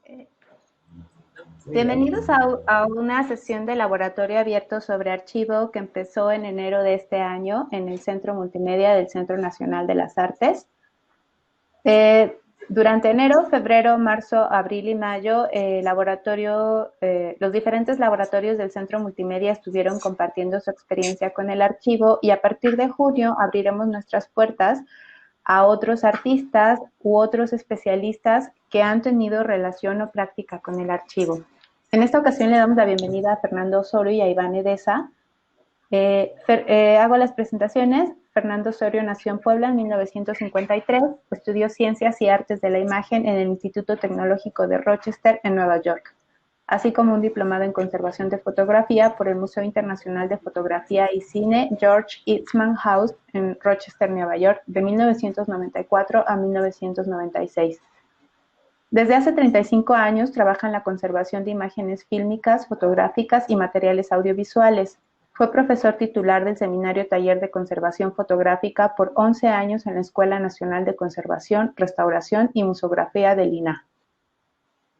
Eh, Bienvenidos a una sesión de laboratorio abierto sobre archivo que empezó en enero de este año en el Centro Multimedia del Centro Nacional de las Artes. Durante enero, febrero, marzo, abril y mayo, los diferentes laboratorios del Centro Multimedia estuvieron compartiendo su experiencia con el archivo y a partir de junio abriremos nuestras puertas a otros artistas u otros especialistas que han tenido relación o práctica con el archivo. En esta ocasión le damos la bienvenida a Fernando Osorio y a Iván Edesa. Hago las presentaciones. Fernando Osorio nació en Puebla en 1953, estudió Ciencias y Artes de la Imagen en el Instituto Tecnológico de Rochester, en Nueva York, así como un diplomado en Conservación de Fotografía por el Museo Internacional de Fotografía y Cine George Eastman House en Rochester, Nueva York, de 1994 a 1996. Desde hace 35 años trabaja en la conservación de imágenes fílmicas, fotográficas y materiales audiovisuales. Fue profesor titular del Seminario Taller de Conservación Fotográfica por 11 años en la Escuela Nacional de Conservación, Restauración y Museografía del INAH.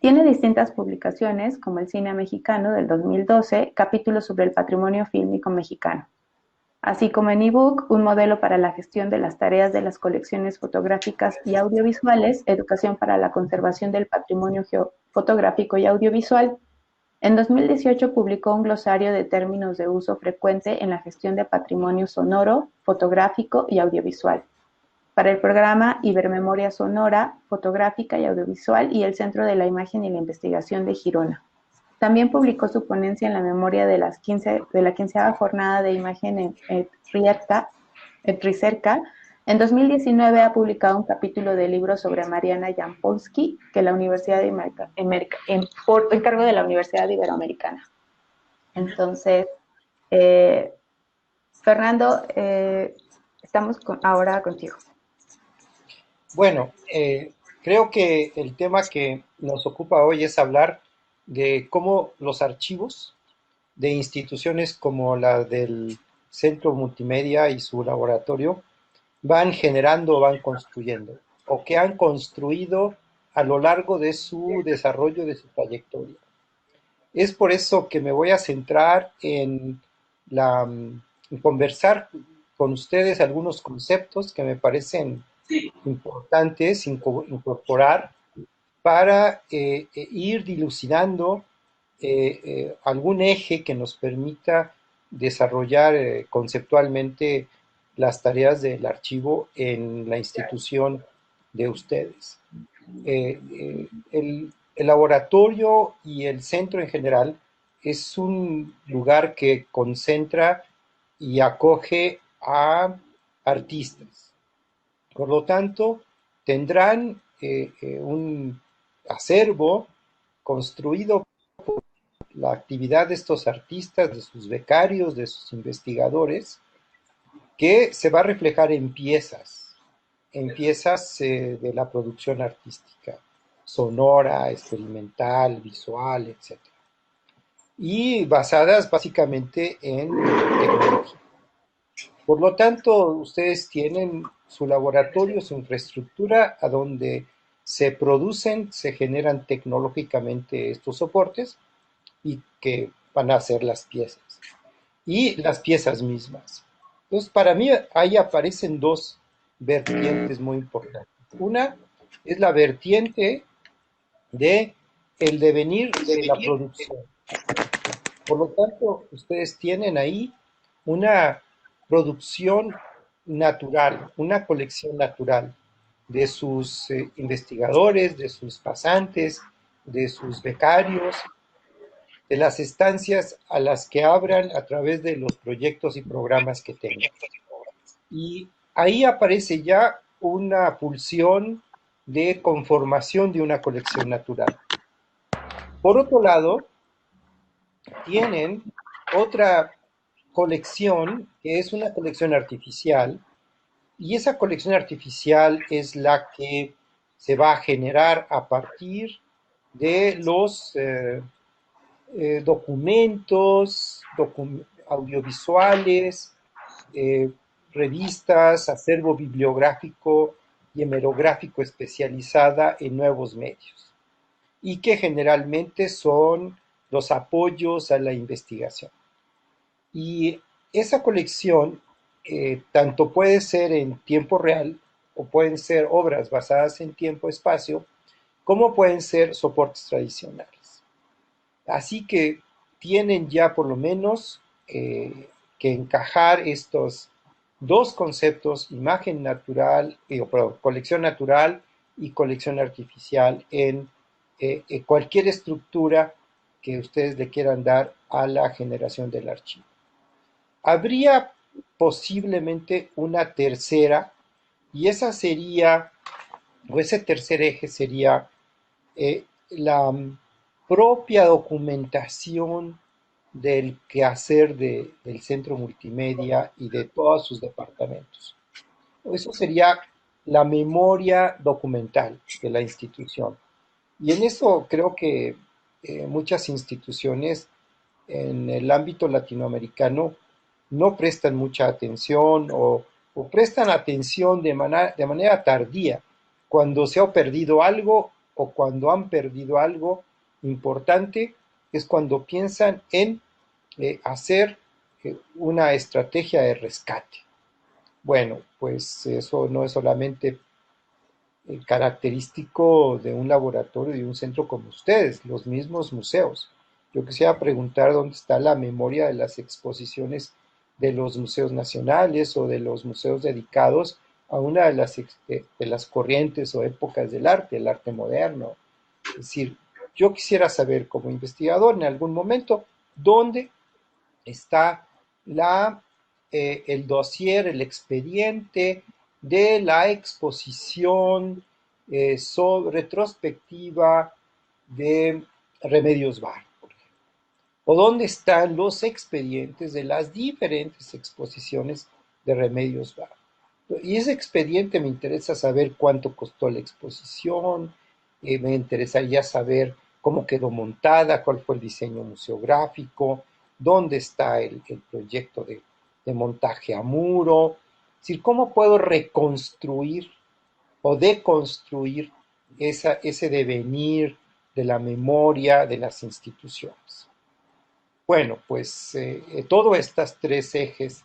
Tiene distintas publicaciones, como El Cine Mexicano del 2012, capítulos sobre el patrimonio fílmico mexicano, así como en ebook, un modelo para la gestión de las tareas de las colecciones fotográficas y audiovisuales, educación para la conservación del patrimonio fotográfico y audiovisual. En 2018 publicó un glosario de términos de uso frecuente en la gestión de patrimonio sonoro, fotográfico y audiovisual, para el programa Ibermemoria Sonora, Fotográfica y Audiovisual y el Centro de la Imagen y la Investigación de Girona. También publicó su ponencia en la memoria de la 15ª Jornada de Imagen en Ricerca. En 2019 ha publicado un capítulo del libro sobre Mariana Jampolsky, que la Universidad de por encargo de la Universidad Iberoamericana. Entonces, Fernando, estamos ahora contigo. Bueno, creo que el tema que nos ocupa hoy es hablar de cómo los archivos de instituciones como la del Centro Multimedia y su laboratorio van generando, van construyendo, o que han construido a lo largo de su desarrollo, de su trayectoria. Es por eso que me voy a centrar en conversar con ustedes algunos conceptos que me parecen importantes incorporar para ir dilucidando algún eje que nos permita desarrollar conceptualmente las tareas del archivo en la institución de ustedes. El laboratorio y el centro en general es un lugar que concentra y acoge a artistas. Por lo tanto, tendrán un acervo construido por la actividad de estos artistas, de sus becarios, de sus investigadores, que se va a reflejar en piezas de la producción artística, sonora, experimental, visual, etc. Y basadas básicamente en tecnología. Por lo tanto, ustedes tienen su laboratorio, su infraestructura, a donde se producen, se generan tecnológicamente estos soportes y que van a ser las piezas. Y las piezas mismas. Entonces, para mí ahí aparecen dos vertientes muy importantes. Una es la vertiente de el devenir de la producción. Por lo tanto, ustedes tienen ahí una producción natural, una colección natural de sus investigadores, de sus pasantes, de sus becarios, de las estancias a las que abran a través de los proyectos y programas que tengan. Y ahí aparece ya una pulsión de conformación de una colección natural. Por otro lado, tienen otra colección que es una colección artificial, y esa colección artificial es la que se va a generar a partir de los documentos audiovisuales, revistas, acervo bibliográfico y hemerográfico especializada en nuevos medios. y que generalmente son los apoyos a la investigación. Y esa colección tanto puede ser en tiempo real o pueden ser obras basadas en tiempo-espacio, como pueden ser soportes tradicionales. Así que tienen ya por lo menos que encajar estos dos conceptos, imagen natural, perdón, colección natural y colección artificial en cualquier estructura que ustedes le quieran dar a la generación del archivo. Habría posiblemente una tercera, y esa sería, o ese tercer eje sería la propia documentación del quehacer del centro multimedia y de todos sus departamentos. Eso sería la memoria documental de la institución. Y en eso creo que muchas instituciones en el ámbito latinoamericano no prestan mucha atención o prestan atención de manera tardía, cuando se ha perdido algo o cuando han perdido algo importante, es cuando piensan en hacer una estrategia de rescate. Bueno, pues eso no es solamente característico de un laboratorio y un centro como ustedes, los mismos museos. Yo quisiera preguntar dónde está la memoria de las exposiciones de los museos nacionales o de los museos dedicados a una de las corrientes o épocas del arte, el arte moderno. Es decir, yo quisiera saber como investigador en algún momento dónde está el dossier, el expediente de la exposición retrospectiva de Remedios Varo, por ejemplo. O dónde están los expedientes de las diferentes exposiciones de Remedios Varo. Y ese expediente me interesa saber cuánto costó la exposición, me interesaría saber cómo quedó montada, cuál fue el diseño museográfico, dónde está el proyecto de montaje a muro, es decir, cómo puedo reconstruir o deconstruir ese devenir de la memoria de las instituciones. Bueno, pues todos estos tres ejes,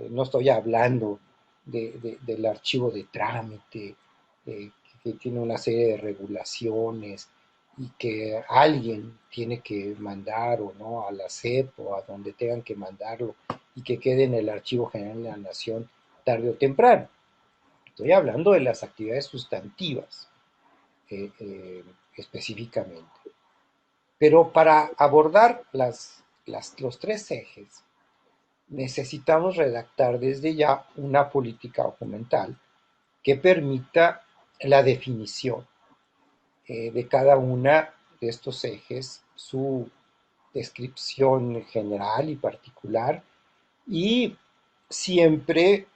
no estoy hablando del archivo de trámite, que tiene una serie de regulaciones y que alguien tiene que mandar o no a la SEP o a donde tengan que mandarlo y que quede en el Archivo General de la Nación tarde o temprano. Estoy hablando de las actividades sustantivas específicamente. Pero para abordar los tres ejes, necesitamos redactar desde ya una política documental que permita la definición de cada una de estos ejes, su descripción general y particular, y siempre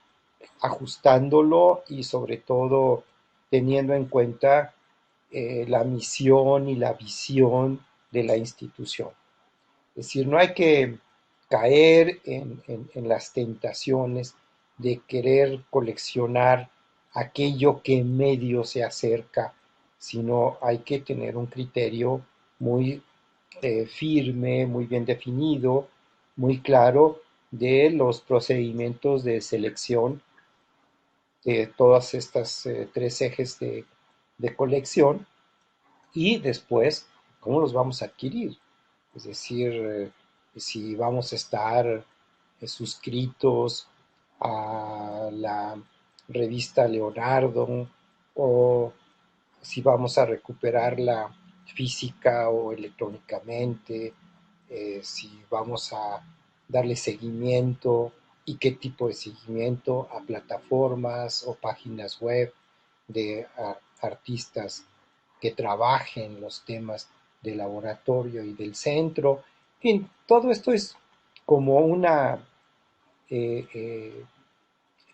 ajustándolo y sobre todo teniendo en cuenta la misión y la visión de la institución. Es decir, no hay que caer en las tentaciones de querer coleccionar aquello que en medio se acerca, sino hay que tener un criterio muy firme, muy bien definido, muy claro de los procedimientos de selección de todas estas tres ejes de colección y después cómo los vamos a adquirir. Es decir, si vamos a estar suscritos a la revista Leonardo o si vamos a recuperarla física o electrónicamente, si vamos a darle seguimiento y qué tipo de seguimiento a plataformas o páginas web de artistas que trabajen los temas del laboratorio y del centro. En fin, todo esto es como eh, eh,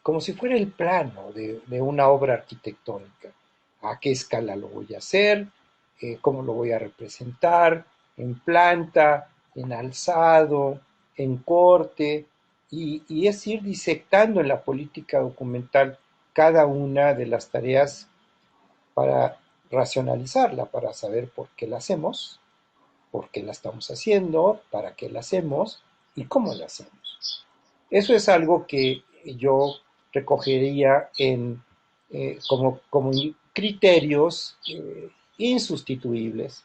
como si fuera el plano de una obra arquitectónica. ¿A qué escala lo voy a hacer? ¿Cómo lo voy a representar? En planta, en alzado, en corte, y es ir disectando en la política documental cada una de las tareas para racionalizarla para saber por qué la hacemos, por qué la estamos haciendo, para qué la hacemos y cómo la hacemos. Eso es algo que yo recogería como criterios insustituibles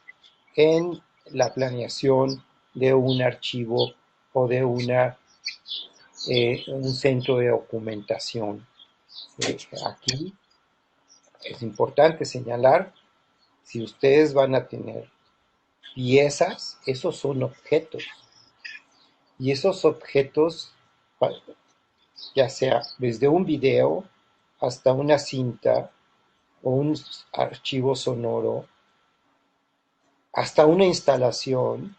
en la planeación de un archivo o de un centro de documentación. Aquí es importante señalar, si ustedes van a tener piezas, esos son objetos. Y esos objetos, ya sea desde un video hasta una cinta o un archivo sonoro, hasta una instalación,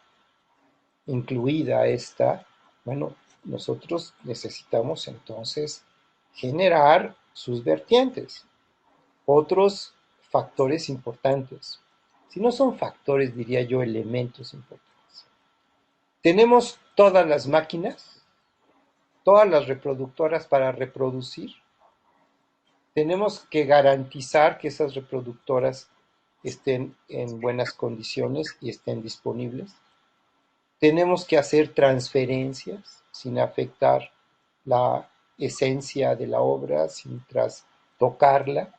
incluida esta, bueno, nosotros necesitamos entonces generar sus vertientes. Otros factores importantes. Si no son factores, diría yo, elementos importantes. Tenemos todas las máquinas, todas las reproductoras para reproducir. Tenemos que garantizar que esas reproductoras estén en buenas condiciones y estén disponibles. Tenemos que hacer transferencias sin afectar la esencia de la obra, sin trastocarla.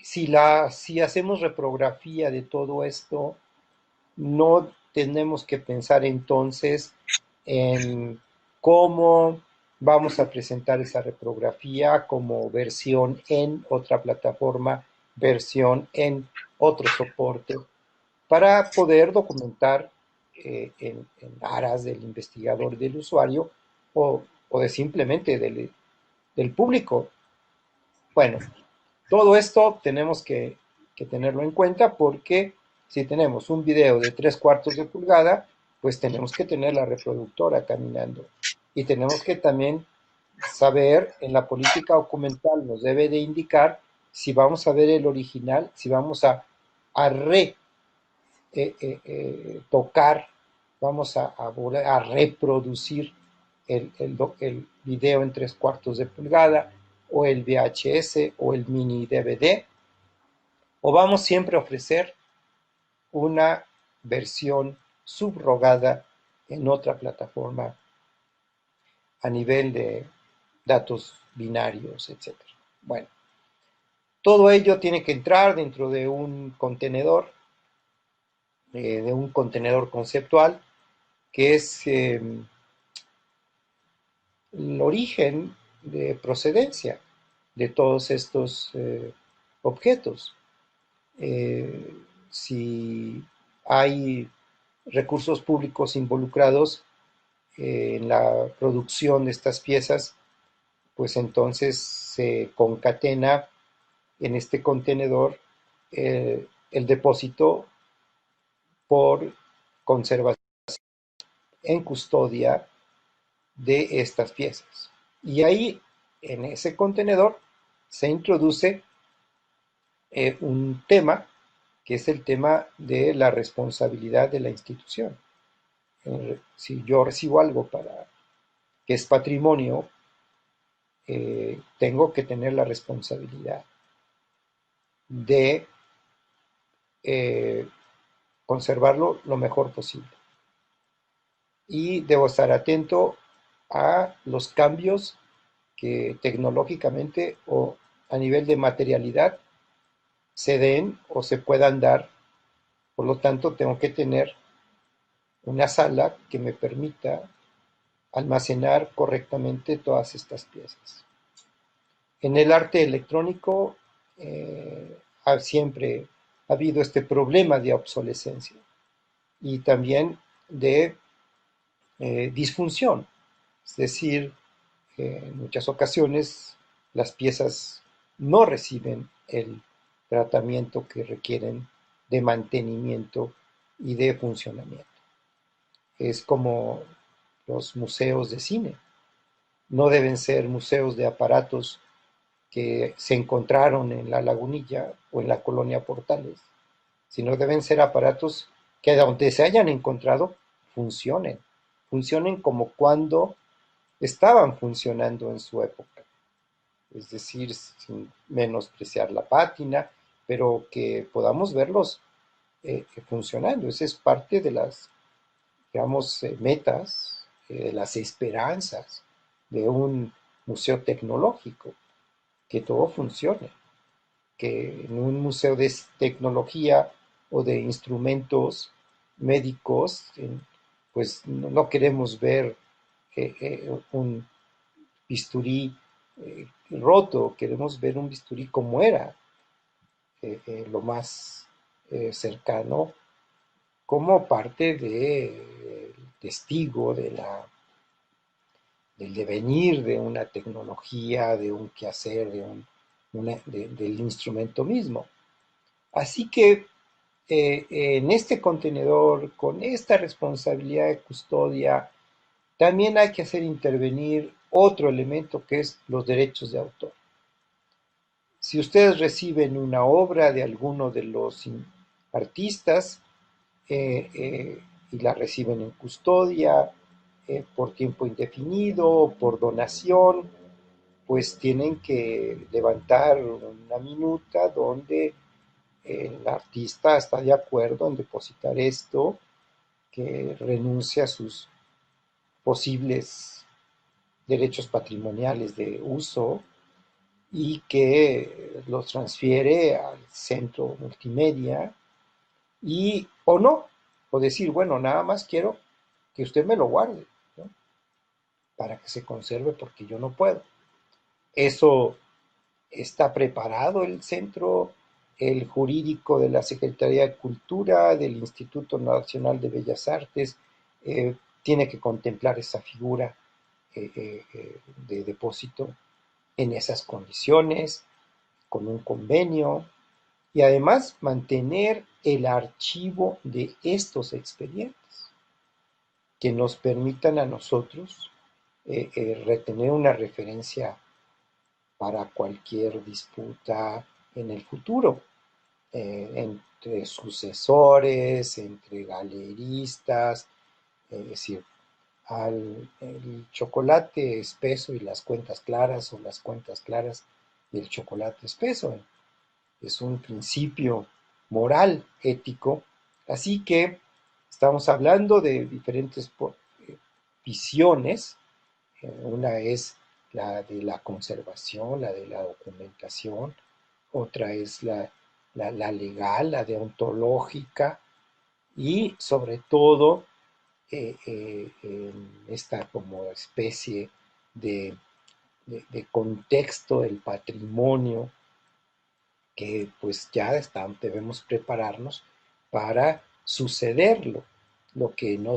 Si hacemos reprografía de todo esto, no tenemos que pensar entonces en cómo vamos a presentar esa reprografía como versión en otra plataforma, versión en otro soporte, para poder documentar en aras del investigador, del usuario o de simplemente del público. Bueno, todo esto tenemos que tenerlo en cuenta porque si tenemos un video de 3/4 de pulgada, pues tenemos que tener la reproductora caminando. Y tenemos que también saber, en la política documental nos debe de indicar si vamos a ver el original, si vamos a tocar, vamos a reproducir el video en 3/4 de pulgada, o el VHS, o el mini DVD, o vamos siempre a ofrecer una versión subrogada en otra plataforma a nivel de datos binarios, etcétera. Bueno, todo ello tiene que entrar dentro de un contenedor conceptual, que es el origen de procedencia de todos estos objetos. Si hay recursos públicos involucrados en la producción de estas piezas, pues entonces se concatena en este contenedor el depósito por conservación en custodia de estas piezas. Y ahí, en ese contenedor, se introduce un tema, que es el tema de la responsabilidad de la institución. Si yo recibo algo que es patrimonio, tengo que tener la responsabilidad de conservarlo lo mejor posible. Y debo estar atento a los cambios que tecnológicamente o a nivel de materialidad se den o se puedan dar. Por lo tanto, tengo que tener una sala que me permita almacenar correctamente todas estas piezas. En el arte electrónico siempre ha habido este problema de obsolescencia y también de disfunción. Es decir, en muchas ocasiones las piezas no reciben el tratamiento que requieren de mantenimiento y de funcionamiento. Es como los museos de cine. No deben ser museos de aparatos que se encontraron en la Lagunilla o en la colonia Portales, sino deben ser aparatos que donde se hayan encontrado funcionen como cuando estaban funcionando en su época. es decir, sin menospreciar la pátina, pero que podamos verlos funcionando. Esa es parte de las, digamos, metas, las esperanzas de un museo tecnológico, que todo funcione, que en un museo de tecnología o de instrumentos médicos, pues no queremos ver un bisturí roto, queremos ver un bisturí como era, lo más cercano, como parte de testigo del devenir de una tecnología, de un quehacer, del instrumento mismo. Así que en este contenedor, con esta responsabilidad de custodia, también hay que hacer intervenir otro elemento que es los derechos de autor. Si ustedes reciben una obra de alguno de los artistas y la reciben en custodia por tiempo indefinido, por donación, pues tienen que levantar una minuta donde el artista está de acuerdo en depositar esto, que renuncia a sus posibles derechos patrimoniales de uso y que los transfiere al centro multimedia y o no, o decir, bueno, nada más quiero que usted me lo guarde, ¿no? Para que se conserve porque yo no puedo. Eso está preparado el centro, el jurídico de la Secretaría de Cultura, del Instituto Nacional de Bellas Artes, tiene que contemplar esa figura de depósito en esas condiciones, con un convenio, y además mantener el archivo de estos expedientes que nos permitan a nosotros retener una referencia para cualquier disputa en el futuro, entre sucesores, entre galeristas, es decir, el chocolate espeso y las cuentas claras o las cuentas claras y el chocolate espeso. Es un principio moral, ético. Así que estamos hablando de diferentes visiones. Una es la de la conservación, la de la documentación, otra es la legal, la deontológica y sobre todo en esta como especie de, de contexto del patrimonio que pues ya debemos prepararnos para sucederlo. Lo que no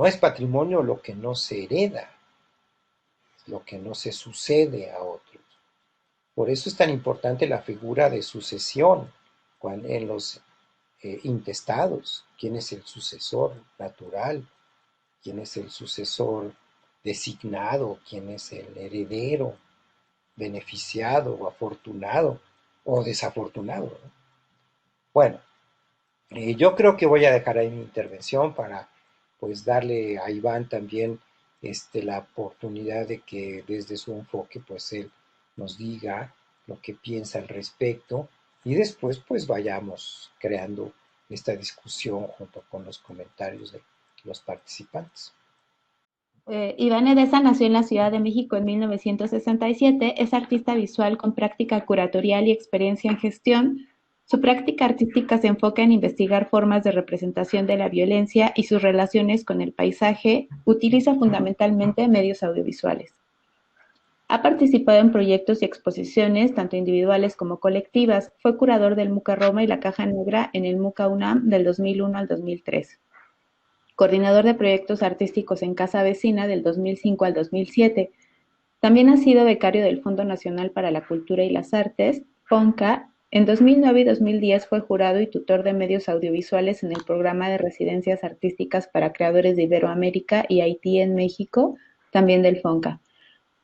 es patrimonio, lo que no se hereda, lo que no se sucede a otros. Por eso es tan importante la figura de sucesión en los intestados. ¿Quién es el sucesor natural? ¿Quién es el sucesor designado? ¿Quién es el heredero beneficiado o afortunado o desafortunado, ¿no? Bueno, yo creo que voy a dejar ahí mi intervención para pues darle a Iván también la oportunidad de que desde su enfoque pues él nos diga lo que piensa al respecto y después pues vayamos creando esta discusión junto con los comentarios de los participantes. Iván Edesa nació en la Ciudad de México en 1967. Es artista visual con práctica curatorial y experiencia en gestión. Su práctica artística se enfoca en investigar formas de representación de la violencia y sus relaciones con el paisaje. Utiliza fundamentalmente medios audiovisuales. Ha participado en proyectos y exposiciones, tanto individuales como colectivas. Fue curador del MUCA Roma y la Caja Negra en el MUCA UNAM del 2001 al 2003. Coordinador de proyectos artísticos en Casa Vecina del 2005 al 2007. También ha sido becario del Fondo Nacional para la Cultura y las Artes, FONCA. En 2009 y 2010 fue jurado y tutor de medios audiovisuales en el programa de residencias artísticas para creadores de Iberoamérica y Haití en México, también del FONCA.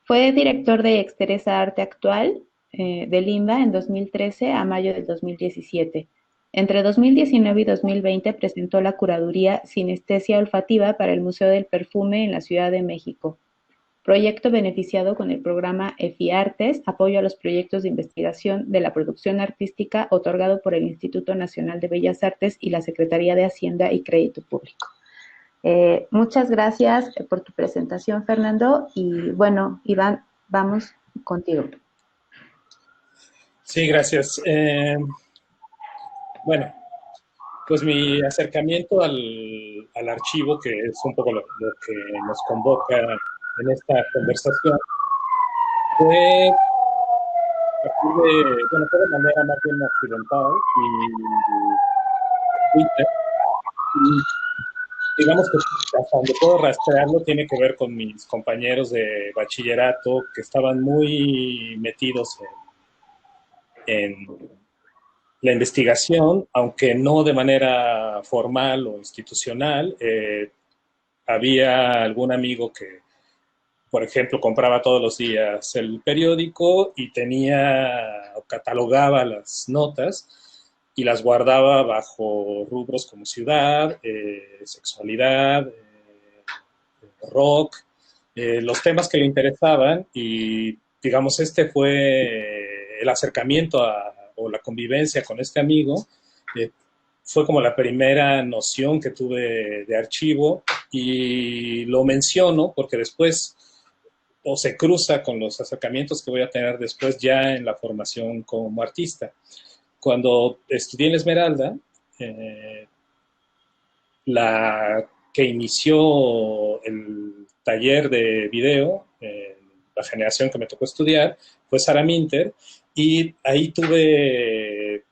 Fue director de Exteresa Arte Actual del INBA en 2013 a mayo del 2017. Entre 2019 y 2020 presentó la curaduría Sinestesia Olfativa para el Museo del Perfume en la Ciudad de México. proyecto beneficiado con el programa EFIARTES, apoyo a los proyectos de investigación de la producción artística, otorgado por el Instituto Nacional de Bellas Artes y la Secretaría de Hacienda y Crédito Público. Muchas gracias por tu presentación, Fernando, y bueno, Iván, vamos contigo. Sí, gracias. Bueno, pues mi acercamiento al archivo, que es un poco lo que nos convoca en esta conversación, fue a partir bueno, fue de manera más bien accidental y Twitter. Y digamos que hasta donde puedo rastrearlo tiene que ver con mis compañeros de bachillerato que estaban muy metidos en la investigación, aunque no de manera formal o institucional. Había algún amigo que, por ejemplo, compraba todos los días el periódico y tenía o catalogaba las notas y las guardaba bajo rubros como ciudad, sexualidad, rock, los temas que le interesaban, y digamos este fue el acercamiento o la convivencia con este amigo. Fue como la primera noción que tuve de archivo, y lo menciono porque después o se cruza con los acercamientos que voy a tener después ya en la formación como artista. Cuando estudié en Esmeralda, la que inició el taller de video, la generación que me tocó estudiar, fue Sara Minter, y ahí tuve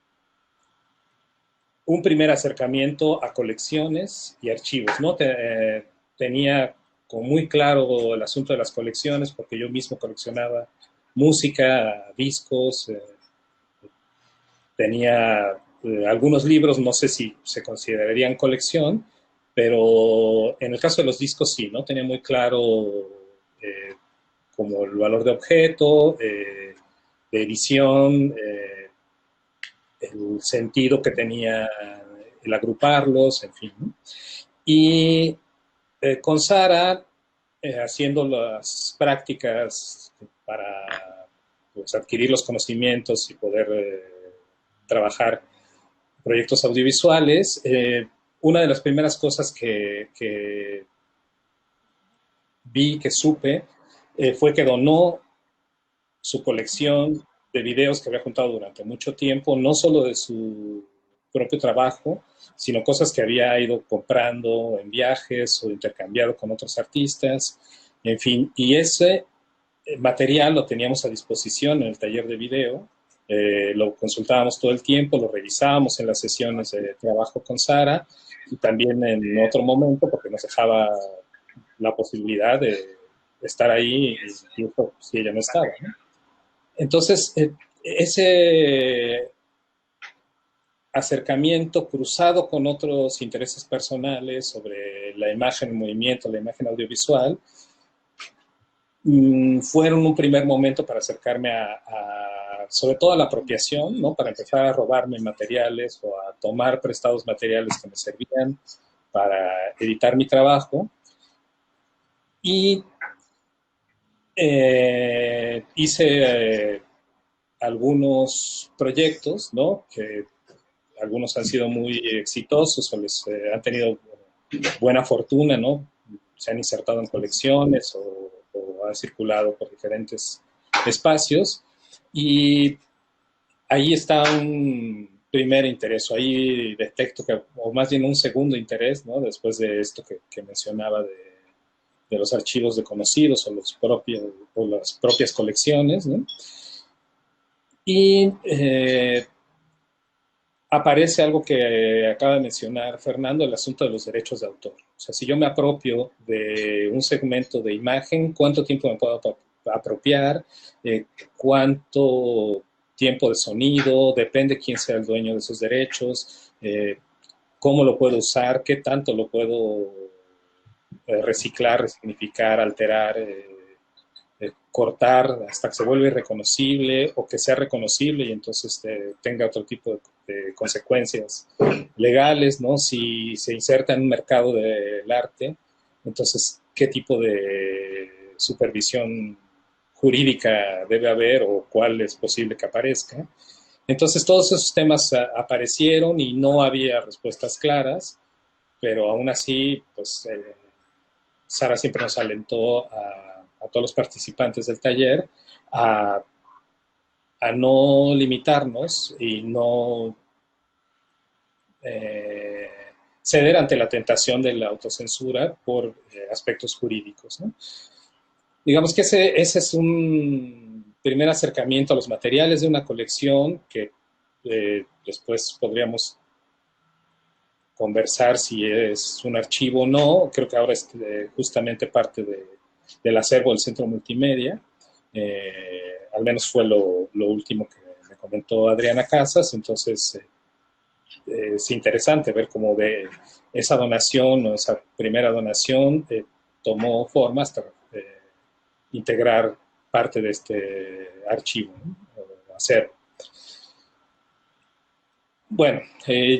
un primer acercamiento a colecciones y archivos, ¿no? Tenía como muy claro el asunto de las colecciones, porque yo mismo coleccionaba música, discos, tenía algunos libros, no sé si se considerarían colección, pero en el caso de los discos sí, ¿no? Tenía muy claro como el valor de objeto, de edición, el sentido que tenía el agruparlos, en fin, ¿no? Y con Sara, haciendo las prácticas para pues, adquirir los conocimientos y poder trabajar proyectos audiovisuales, una de las primeras cosas que vi, que supe, fue que donó su colección de videos que había juntado durante mucho tiempo, no solo de su propio trabajo, sino cosas que había ido comprando en viajes o intercambiado con otros artistas, en fin, y ese material lo teníamos a disposición en el taller de video, lo consultábamos todo el tiempo, lo revisábamos en las sesiones de trabajo con Sara y también en otro momento porque nos dejaba la posibilidad de estar ahí incluso si ella no estaba, ¿no? Entonces, ese acercamiento cruzado con otros intereses personales sobre la imagen en movimiento, la imagen audiovisual, fueron un primer momento para acercarme sobre todo a la apropiación, ¿no? Para empezar a robarme materiales o a tomar prestados materiales que me servían para editar mi trabajo. Y hice algunos proyectos, ¿no? Que algunos han sido muy exitosos o les han tenido buena fortuna, ¿no? Se han insertado en colecciones o han circulado por diferentes espacios, y ahí está un primer interés, o ahí detecto que, o más bien un segundo interés, ¿no? Después de esto que mencionaba de los archivos de conocidos o las propias colecciones, ¿no? Y aparece algo que acaba de mencionar Fernando, el asunto de los derechos de autor. O sea, si yo me apropio de un segmento de imagen, ¿cuánto tiempo me puedo apropiar? ¿Cuánto tiempo de sonido? Depende quién sea el dueño de esos derechos. ¿Cómo lo puedo usar? ¿Qué tanto lo puedo reciclar, resignificar, alterar? Cortar hasta que se vuelva irreconocible o que sea reconocible y entonces tenga otro tipo de consecuencias legales, ¿no? Si se inserta en un mercado del arte, entonces, ¿qué tipo de supervisión jurídica debe haber o cuál es posible que aparezca. Entonces todos esos temas aparecieron y no había respuestas claras, pero aún así, pues Sara siempre nos alentó a todos los participantes del taller a no limitarnos y no ceder ante la tentación de la autocensura por aspectos jurídicos, ¿no? Digamos que ese es un primer acercamiento a los materiales de una colección que después podríamos conversar si es un archivo o no. Creo que ahora es justamente parte del acervo del Centro Multimedia. Al menos fue lo último que me comentó Adriana Casas. Entonces es interesante ver cómo de esa donación o esa primera donación tomó forma hasta integrar parte de este archivo, ¿no? O acervo. Bueno,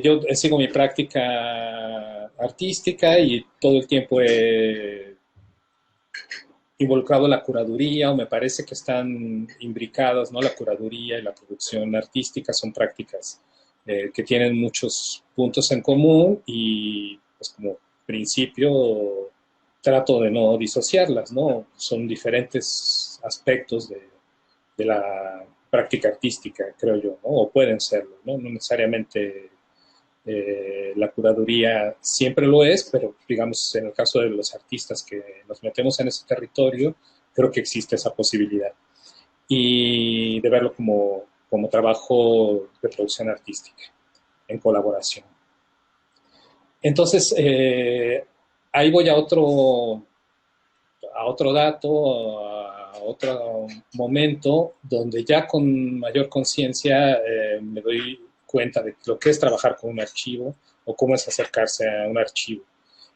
yo sigo mi práctica artística y todo el tiempo he involucrado la curaduría, o me parece que están imbricadas, ¿no? La curaduría y la producción artística son prácticas que tienen muchos puntos en común y, pues, como principio trato de no disociarlas, ¿no? Son diferentes aspectos de la práctica artística, creo yo, ¿no? O pueden serlo, ¿no? No necesariamente la curaduría siempre lo es, pero digamos, en el caso de los artistas que nos metemos en ese territorio, creo que existe esa posibilidad. Y de verlo como trabajo de producción artística, en colaboración. Entonces, ahí voy a otro dato, a otro momento, donde ya con mayor conciencia me doy cuenta de lo que es trabajar con un archivo o cómo es acercarse a un archivo.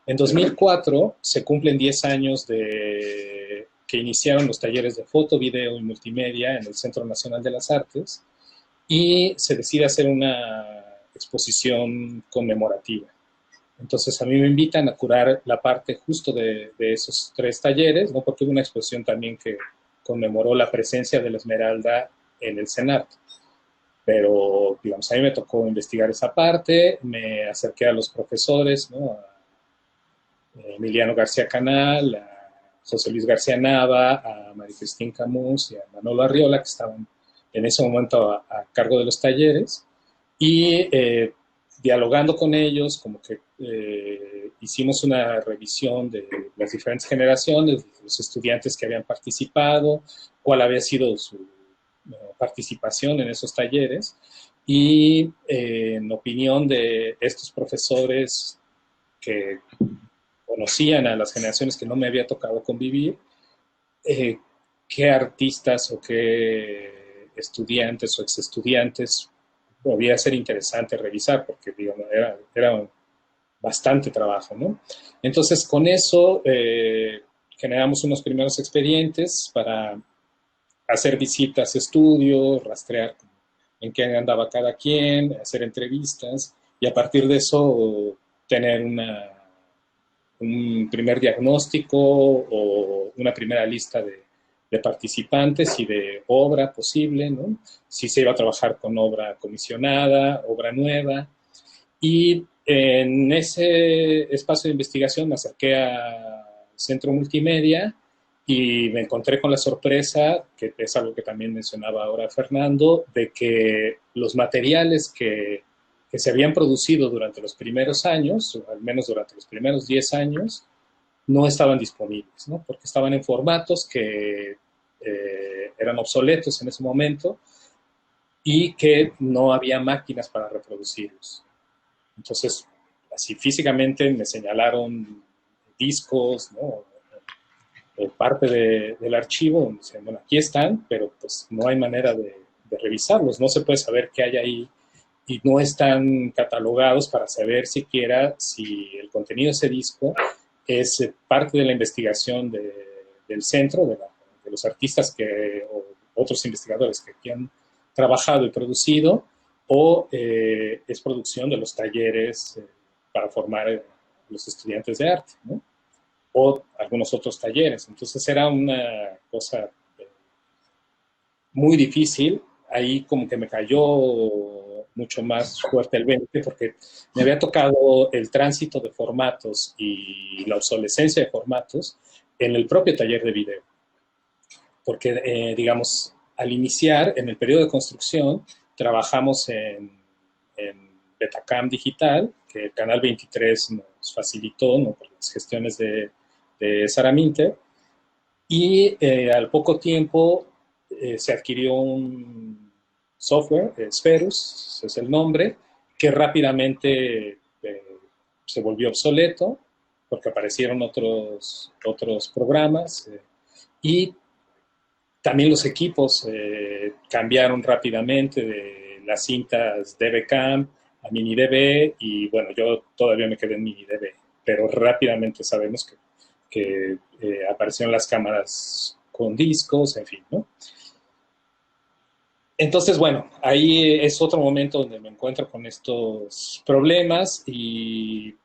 En 2004 se cumplen 10 años de que iniciaron los talleres de foto, video y multimedia en el Centro Nacional de las Artes y se decide hacer una exposición conmemorativa. Entonces a mí me invitan a curar la parte justo de esos 3 talleres, ¿no? Porque hubo una exposición también que conmemoró la presencia de la Esmeralda en el CENART. Pero, digamos, a mí me tocó investigar esa parte, me acerqué a los profesores, ¿no? A Emiliano García Canal, a José Luis García Nava, a María Cristín Camus y a Manolo Arriola, que estaban en ese momento a cargo de los talleres, y dialogando con ellos, como que hicimos una revisión de las diferentes generaciones, de los estudiantes que habían participado, cuál había sido su participación en esos talleres, y en opinión de estos profesores que conocían a las generaciones que no me había tocado convivir, qué artistas o qué estudiantes o exestudiantes podía ser interesante revisar, porque digamos, era bastante trabajo, ¿no? Entonces, con eso generamos unos primeros expedientes para hacer visitas, estudios, rastrear en qué andaba cada quien, hacer entrevistas, y a partir de eso tener un primer diagnóstico o una primera lista de participantes y de obra posible, ¿no? Si se iba a trabajar con obra comisionada, obra nueva. Y en ese espacio de investigación me acerqué al Centro Multimedia y me encontré con la sorpresa, que es algo que también mencionaba ahora Fernando, de que los materiales que se habían producido durante los primeros años, o al menos durante los primeros 10 años, no estaban disponibles, ¿no? Porque estaban en formatos que eran obsoletos en ese momento y que no había máquinas para reproducirlos. Entonces, así físicamente me señalaron discos, ¿no? Parte del archivo, dicen, bueno, aquí están, pero pues no hay manera de revisarlos, no se puede saber qué hay ahí y no están catalogados para saber siquiera si el contenido de ese disco es parte de la investigación del centro, de los artistas o otros investigadores que aquí han trabajado y producido, o es producción de los talleres para formar los estudiantes de arte, ¿no? o algunos otros talleres. Entonces era una cosa muy difícil. Ahí como que me cayó mucho más fuerte el 20 porque me había tocado el tránsito de formatos y la obsolescencia de formatos en el propio taller de video. Porque, digamos, al iniciar, en el periodo de construcción, trabajamos en Betacam Digital, que el Canal 23 nos facilitó, ¿no?, por las gestiones de Sara Minter, y al poco tiempo se adquirió un software, Spherus es el nombre, que rápidamente se volvió obsoleto porque aparecieron otros programas y también los equipos cambiaron rápidamente de las cintas DVCam a MiniDV y bueno, yo todavía me quedé en MiniDV, pero rápidamente sabemos que aparecieron las cámaras con discos, en fin, ¿no? Entonces, bueno, ahí es otro momento donde me encuentro con estos problemas y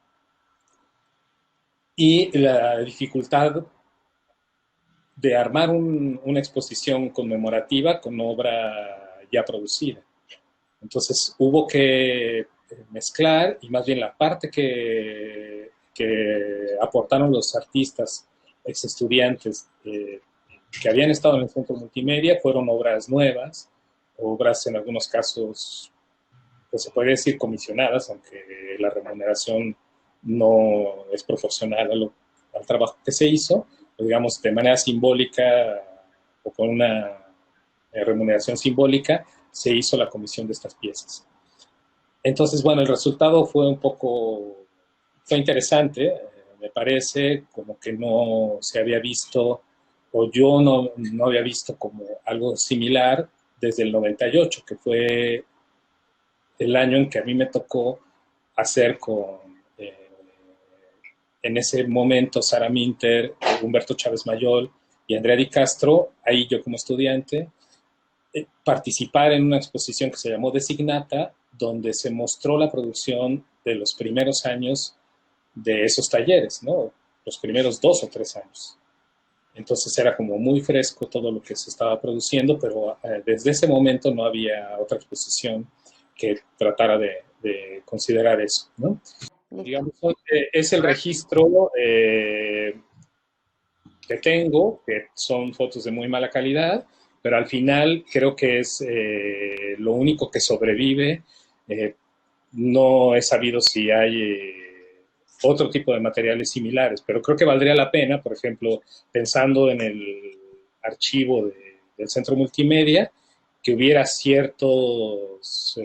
la dificultad de armar una exposición conmemorativa con obra ya producida. Entonces hubo que mezclar y más bien la parte que aportaron los artistas, ex estudiantes que habían estado en el centro multimedia, fueron obras nuevas, obras en algunos casos, pues se podría decir comisionadas, aunque la remuneración no es proporcional al trabajo que se hizo, pero digamos de manera simbólica o con una remuneración simbólica, se hizo la comisión de estas piezas. Entonces, bueno, el resultado fue interesante, me parece, como que no se había visto, o yo no había visto como algo similar desde el 98, que fue el año en que a mí me tocó hacer en ese momento, Sara Minter, Humberto Chávez Mayol y Andrea Di Castro, ahí yo como estudiante, participar en una exposición que se llamó Designata, donde se mostró la producción de los primeros años de esos talleres, ¿no? Los primeros 2 o 3 años. Entonces era como muy fresco todo lo que se estaba produciendo, pero desde ese momento no había otra exposición que tratara de considerar eso, ¿no? Digamos, es el registro que tengo, que son fotos de muy mala calidad, pero al final creo que es lo único que sobrevive. No he sabido si hay otro tipo de materiales similares, pero creo que valdría la pena, por ejemplo, pensando en el archivo del Centro Multimedia, que hubiera ciertos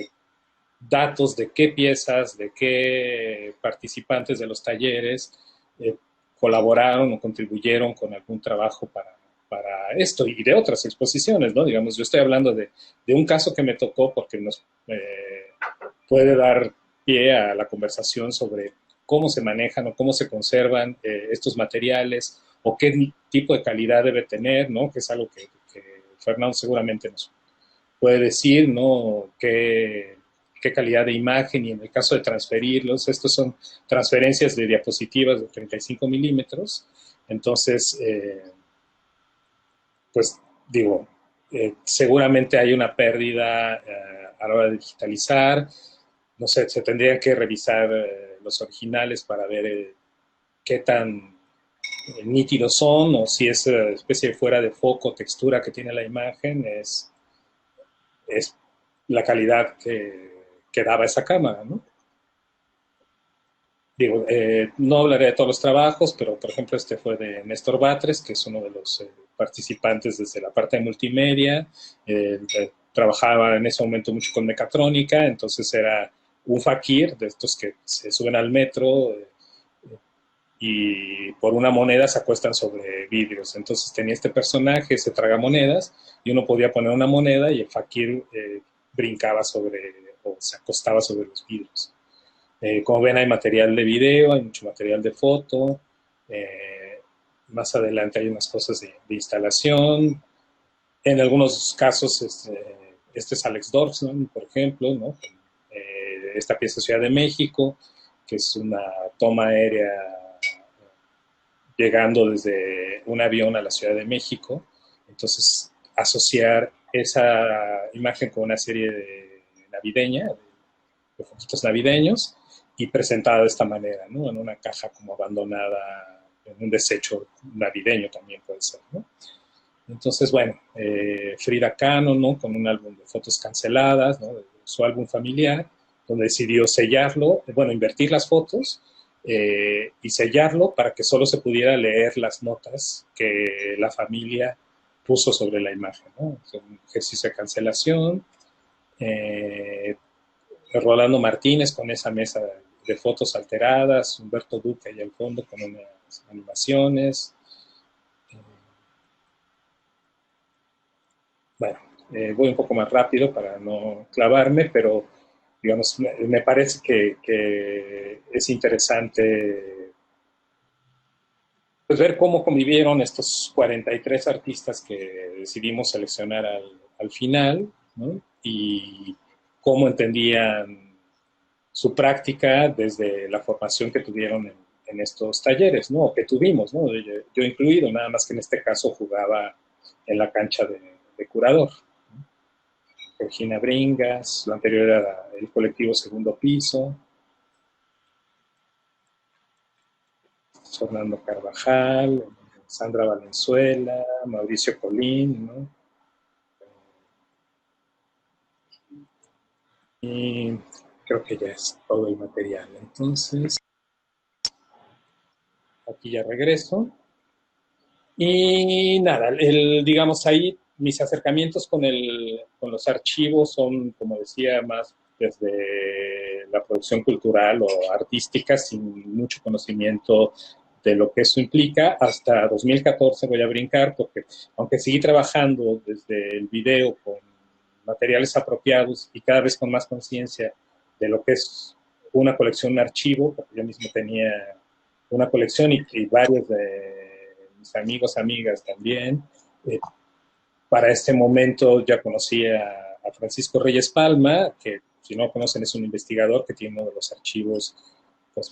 datos de qué piezas, de qué participantes de los talleres colaboraron o contribuyeron con algún trabajo para esto y de otras exposiciones, ¿no? Digamos, yo estoy hablando de un caso que me tocó porque nos puede dar pie a la conversación sobre cómo se manejan o cómo se conservan estos materiales o qué tipo de calidad debe tener, ¿no? Que es algo que Fernando seguramente nos puede decir, ¿no? Qué calidad de imagen y en el caso de transferirlos, estos son transferencias de diapositivas de 35 milímetros, entonces, pues digo, seguramente hay una pérdida a la hora de digitalizar, no sé, se tendrían que revisar los originales para ver qué tan nítidos son o si es especie de fuera de foco, textura que tiene la imagen, es la calidad que daba esa cámara, ¿no? Digo, no hablaré de todos los trabajos, pero por ejemplo este fue de Néstor Batres, que es uno de los participantes desde la parte de multimedia, trabajaba en ese momento mucho con mecatrónica, entonces era un fakir de estos que se suben al metro y por una moneda se acuestan sobre vidrios, entonces tenía este personaje, se traga monedas, y uno podía poner una moneda y el fakir brincaba sobre o se acostaba sobre los vidrios. Como ven, hay material de video, hay mucho material de foto. Más adelante hay unas cosas de instalación. En algunos casos, este es Alex Dorf, ¿no? Por ejemplo, ¿no? Esta pieza de Ciudad de México, que es una toma aérea llegando desde un avión a la Ciudad de México. Entonces, asociar esa imagen con una serie de navideña, de foquitos navideños, y presentada de esta manera, ¿no? En una caja como abandonada, en un desecho navideño también puede ser, ¿no? Entonces, bueno, Frida Kahlo, ¿no? Con un álbum de fotos canceladas, ¿no? De su álbum familiar, donde decidió sellarlo, bueno, invertir las fotos y sellarlo para que solo se pudiera leer las notas que la familia puso sobre la imagen, ¿no? Un ejercicio de cancelación. Rolando Martínez con esa mesa de fotos alteradas, Humberto Duque ahí al fondo con unas animaciones. Bueno, voy un poco más rápido para no clavarme, pero digamos, me parece que es interesante pues, ver cómo convivieron estos 43 artistas que decidimos seleccionar al final, ¿no? Y cómo entendían su práctica desde la formación que tuvieron en estos talleres, ¿no? O que tuvimos, ¿no? Yo incluido, nada más que en este caso jugaba en la cancha de curador. Regina Bringas, lo anterior era el colectivo Segundo Piso, Fernando Carvajal, Sandra Valenzuela, Mauricio Colín, ¿no? Y creo que ya es todo el material. Entonces, aquí ya regreso. Y nada, digamos ahí mis acercamientos con los archivos son, como decía, más desde la producción cultural o artística, sin mucho conocimiento de lo que eso implica. Hasta 2014 voy a brincar, porque aunque seguí trabajando desde el video con materiales apropiados y cada vez con más conciencia de lo que es una colección, un archivo, porque yo mismo tenía una colección y varios de mis amigos, amigas también. Para este momento ya conocí a Francisco Reyes Palma, que si no conocen es un investigador que tiene uno de los archivos pues,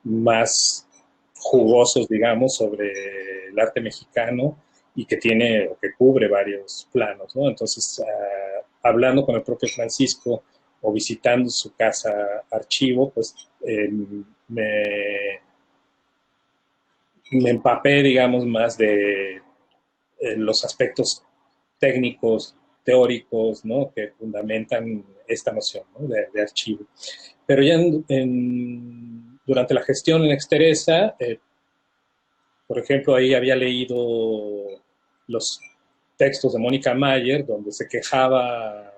más jugosos, digamos, sobre el arte mexicano y que tiene o que cubre varios planos, ¿no? Entonces, hablando con el propio Francisco o visitando su casa archivo, pues me empapé, digamos, más de los aspectos técnicos, teóricos, ¿no? Que fundamentan esta noción, ¿no? de archivo. Pero ya durante la gestión en Exteresa, por ejemplo, ahí había leído los textos de Mónica Mayer, donde se quejaba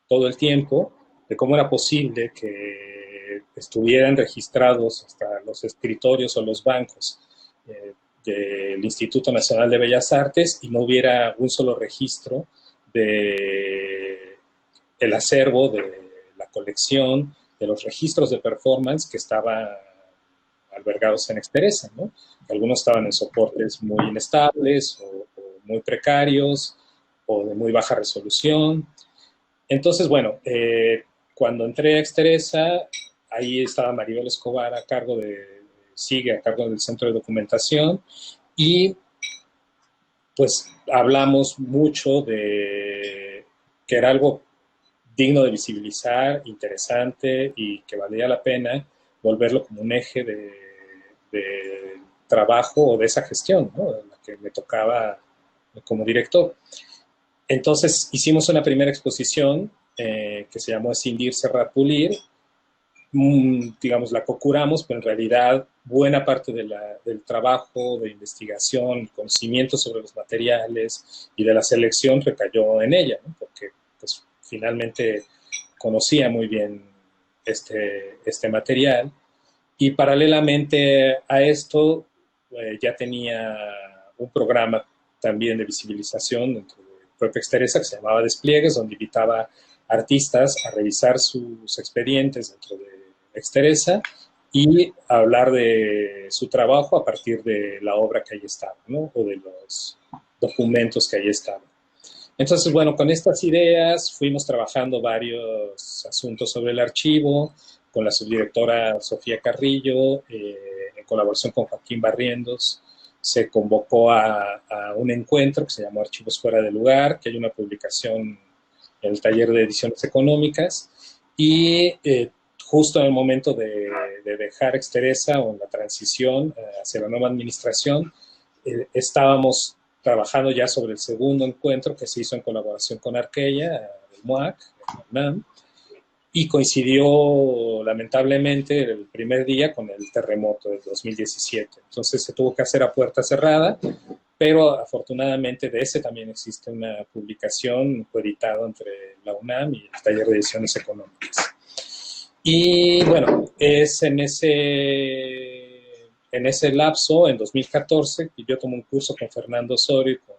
todo el tiempo de cómo era posible que estuvieran registrados hasta los escritorios o los bancos del Instituto Nacional de Bellas Artes y no hubiera un solo registro de el acervo, de la colección, de los registros de performance que estaban albergados en Exteresa, ¿no? Algunos estaban en soportes muy inestables o muy precarios o de muy baja resolución. Entonces, bueno, cuando entré a Exteresa, ahí estaba Maribel Escobar sigue a cargo del Centro de Documentación y pues hablamos mucho de que era algo digno de visibilizar, interesante y que valía la pena volverlo como un eje de trabajo o de esa gestión, ¿no? En la que me tocaba como director. Entonces hicimos una primera exposición que se llamó Escindir, Cerrar, Pulir. Digamos, la cocuramos, pero en realidad buena parte del trabajo de investigación, conocimiento sobre los materiales y de la selección recayó en ella, ¿no? Porque pues, finalmente conocía muy bien este material y paralelamente a esto ya tenía un programa también de visibilización dentro de propia Exteresa que se llamaba Despliegues, donde invitaba artistas a revisar sus expedientes dentro de Exteresa y a hablar de su trabajo a partir de la obra que ahí estaba, ¿no? O de los documentos que ahí estaban. Entonces, bueno, con estas ideas fuimos trabajando varios asuntos sobre el archivo, con la subdirectora Sofía Carrillo, en colaboración con Joaquín Barrientos, se convocó a un encuentro que se llamó Archivos Fuera de Lugar, que hay una publicación en el taller de ediciones económicas, y justo en el momento de dejar Exteresa o en la transición hacia la nueva administración, estábamos trabajando ya sobre el segundo encuentro que se hizo en colaboración con Arqueya, el MUAC, el UNAM, y coincidió lamentablemente el primer día con el terremoto del 2017. Entonces se tuvo que hacer a puerta cerrada, pero afortunadamente de ese también existe una publicación coeditada entre la UNAM y el Taller de Ediciones Económicas. Y bueno, es en ese lapso, en 2014, que yo tomé un curso con Fernando Osorio y con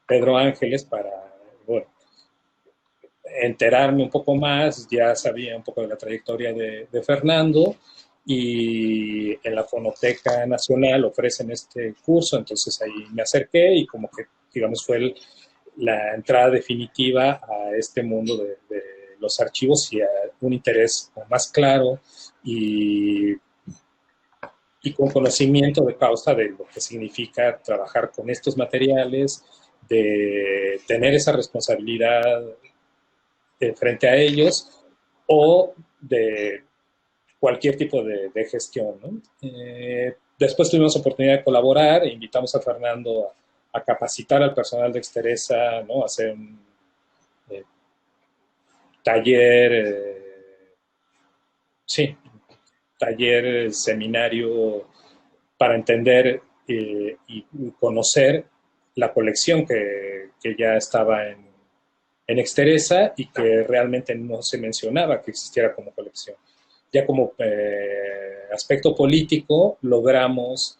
Pedro Ángeles para, bueno, enterarme un poco más. Ya sabía un poco de la trayectoria de Fernando, y en la Fonoteca Nacional ofrecen este curso, entonces ahí me acerqué y como que, digamos, fue la entrada definitiva a este mundo de los archivos y a un interés más claro y con conocimiento de causa de lo que significa trabajar con estos materiales, de tener esa responsabilidad frente a ellos o de cualquier tipo de gestión, ¿no? Después tuvimos oportunidad de colaborar e invitamos a Fernando a capacitar al personal de Exteresa, ¿no? A hacer un taller, taller, seminario para entender y conocer la colección que ya estaba en Exteresa y que realmente no se mencionaba que existiera como colección. Ya como aspecto político, logramos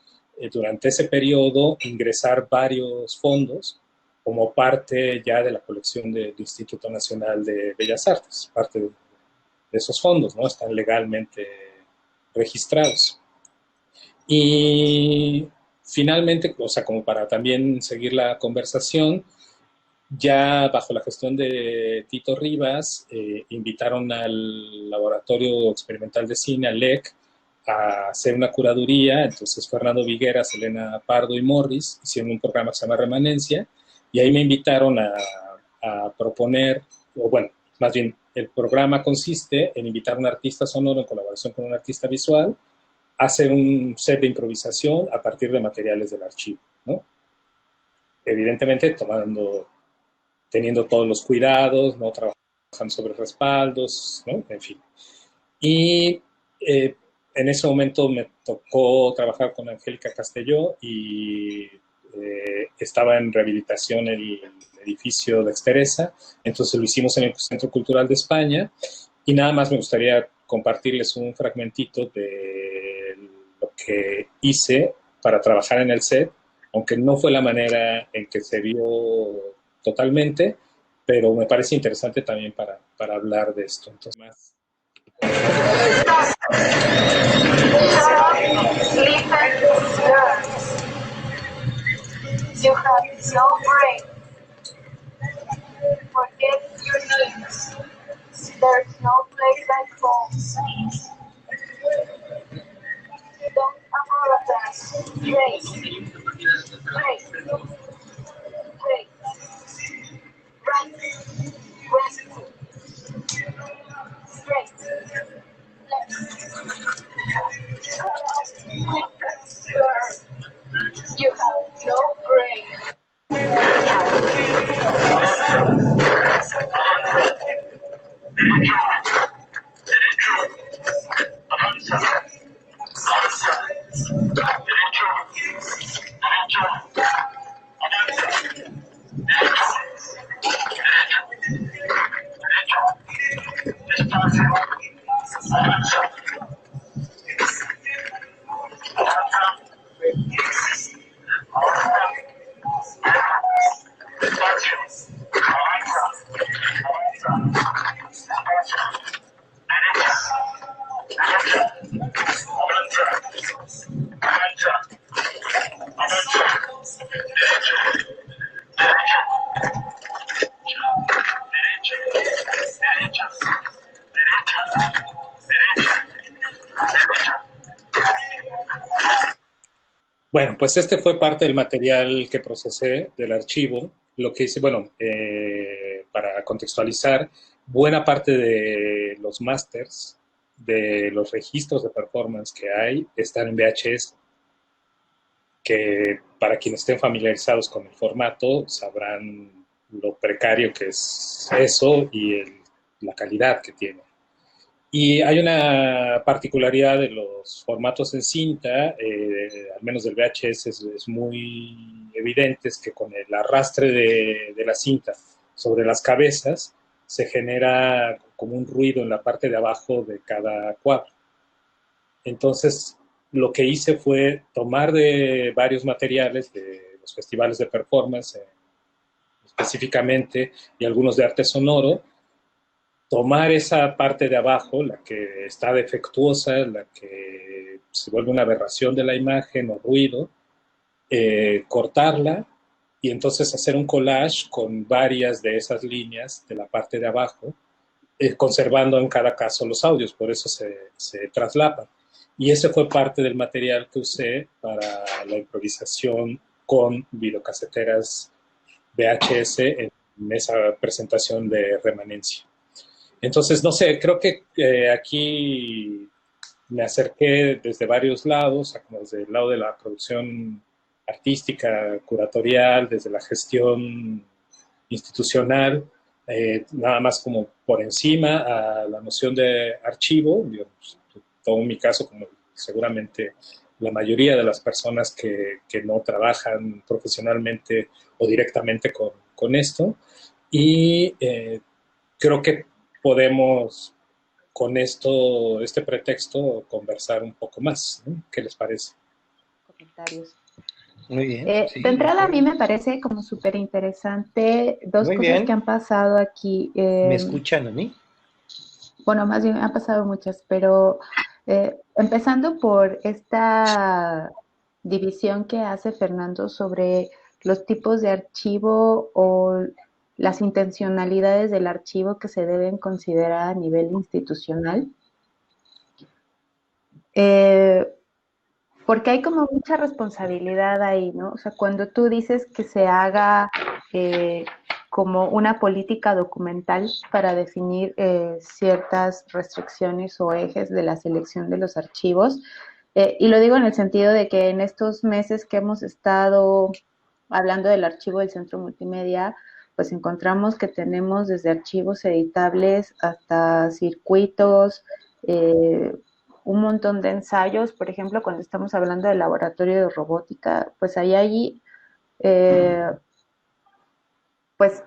durante ese periodo ingresar varios fondos como parte ya de la colección del Instituto Nacional de Bellas Artes. Parte de esos fondos, ¿no? Están legalmente registrados. Y finalmente, o sea, como para también seguir la conversación, ya bajo la gestión de Tito Rivas, invitaron al Laboratorio Experimental de Cine, al LEC, a hacer una curaduría. Entonces Fernando Vigueras, Elena Pardo y Morris hicieron un programa que se llama Remanencia, y ahí me invitaron a proponer, o bueno, más bien el programa consiste en invitar a un artista sonoro en colaboración con un artista visual a hacer un set de improvisación a partir de materiales del archivo, ¿no? Evidentemente teniendo todos los cuidados, ¿no? Trabajando sobre respaldos, ¿no? En fin. Y en ese momento me tocó trabajar con Angélica Castelló y estaba en rehabilitación el edificio de Exteresa, entonces lo hicimos en el Centro Cultural de España, y nada más me gustaría compartirles un fragmentito de lo que hice para trabajar en el set, aunque no fue la manera en que se vio totalmente, pero me parece interesante también para hablar de esto. Entonces, más. You have no brain. Forget your needs. There's no place like home. Don't apologize. Trace. Trace. Trace. Right. West. Straight. Left. You have no brain. Bueno, pues este fue parte del material que procesé del archivo. Lo que hice, bueno, para contextualizar, buena parte de los masters, de los registros de performance que hay, están en VHS, que para quienes estén familiarizados con el formato sabrán lo precario que es eso y la calidad que tiene. Y hay una particularidad de los formatos en cinta, al menos del VHS es muy evidente, es que con el arrastre de la cinta sobre las cabezas se genera como un ruido en la parte de abajo de cada cuadro. Entonces, lo que hice fue tomar de varios materiales de los festivales de performance, específicamente, y algunos de arte sonoro, tomar esa parte de abajo, la que está defectuosa, la que se vuelve una aberración de la imagen o ruido, cortarla y entonces hacer un collage con varias de esas líneas de la parte de abajo, conservando en cada caso los audios, por eso se traslapan. Y ese fue parte del material que usé para la improvisación con videocaseteras VHS en esa presentación de Remanencia. Entonces, no sé, creo que aquí me acerqué desde varios lados, como desde el lado de la producción artística, curatorial, desde la gestión institucional, nada más como por encima a la noción de archivo. Yo tomo mi caso como seguramente la mayoría de las personas que no trabajan profesionalmente o directamente con esto. Y creo que podemos con esto, este pretexto, conversar un poco más, ¿no? ¿Qué les parece? Comentarios. Muy bien. Sí, De entrada a mí me parece como súper interesante dos muy cosas bien. que han pasado aquí. ¿Me escuchan a mí? Bueno, más bien han pasado muchas, pero empezando por esta división que hace Fernando sobre los tipos de archivo o las intencionalidades del archivo que se deben considerar a nivel institucional. Eh, Porque hay como mucha responsabilidad ahí, ¿no? O sea, cuando tú dices que se haga como una política documental para definir ciertas restricciones o ejes de la selección de los archivos, y lo digo en el sentido de que en estos meses que hemos estado hablando del archivo del Centro Multimedia, pues encontramos que tenemos desde archivos editables hasta circuitos, un montón de ensayos. Por ejemplo, cuando estamos hablando del laboratorio de robótica, pues ahí hay, eh, pues,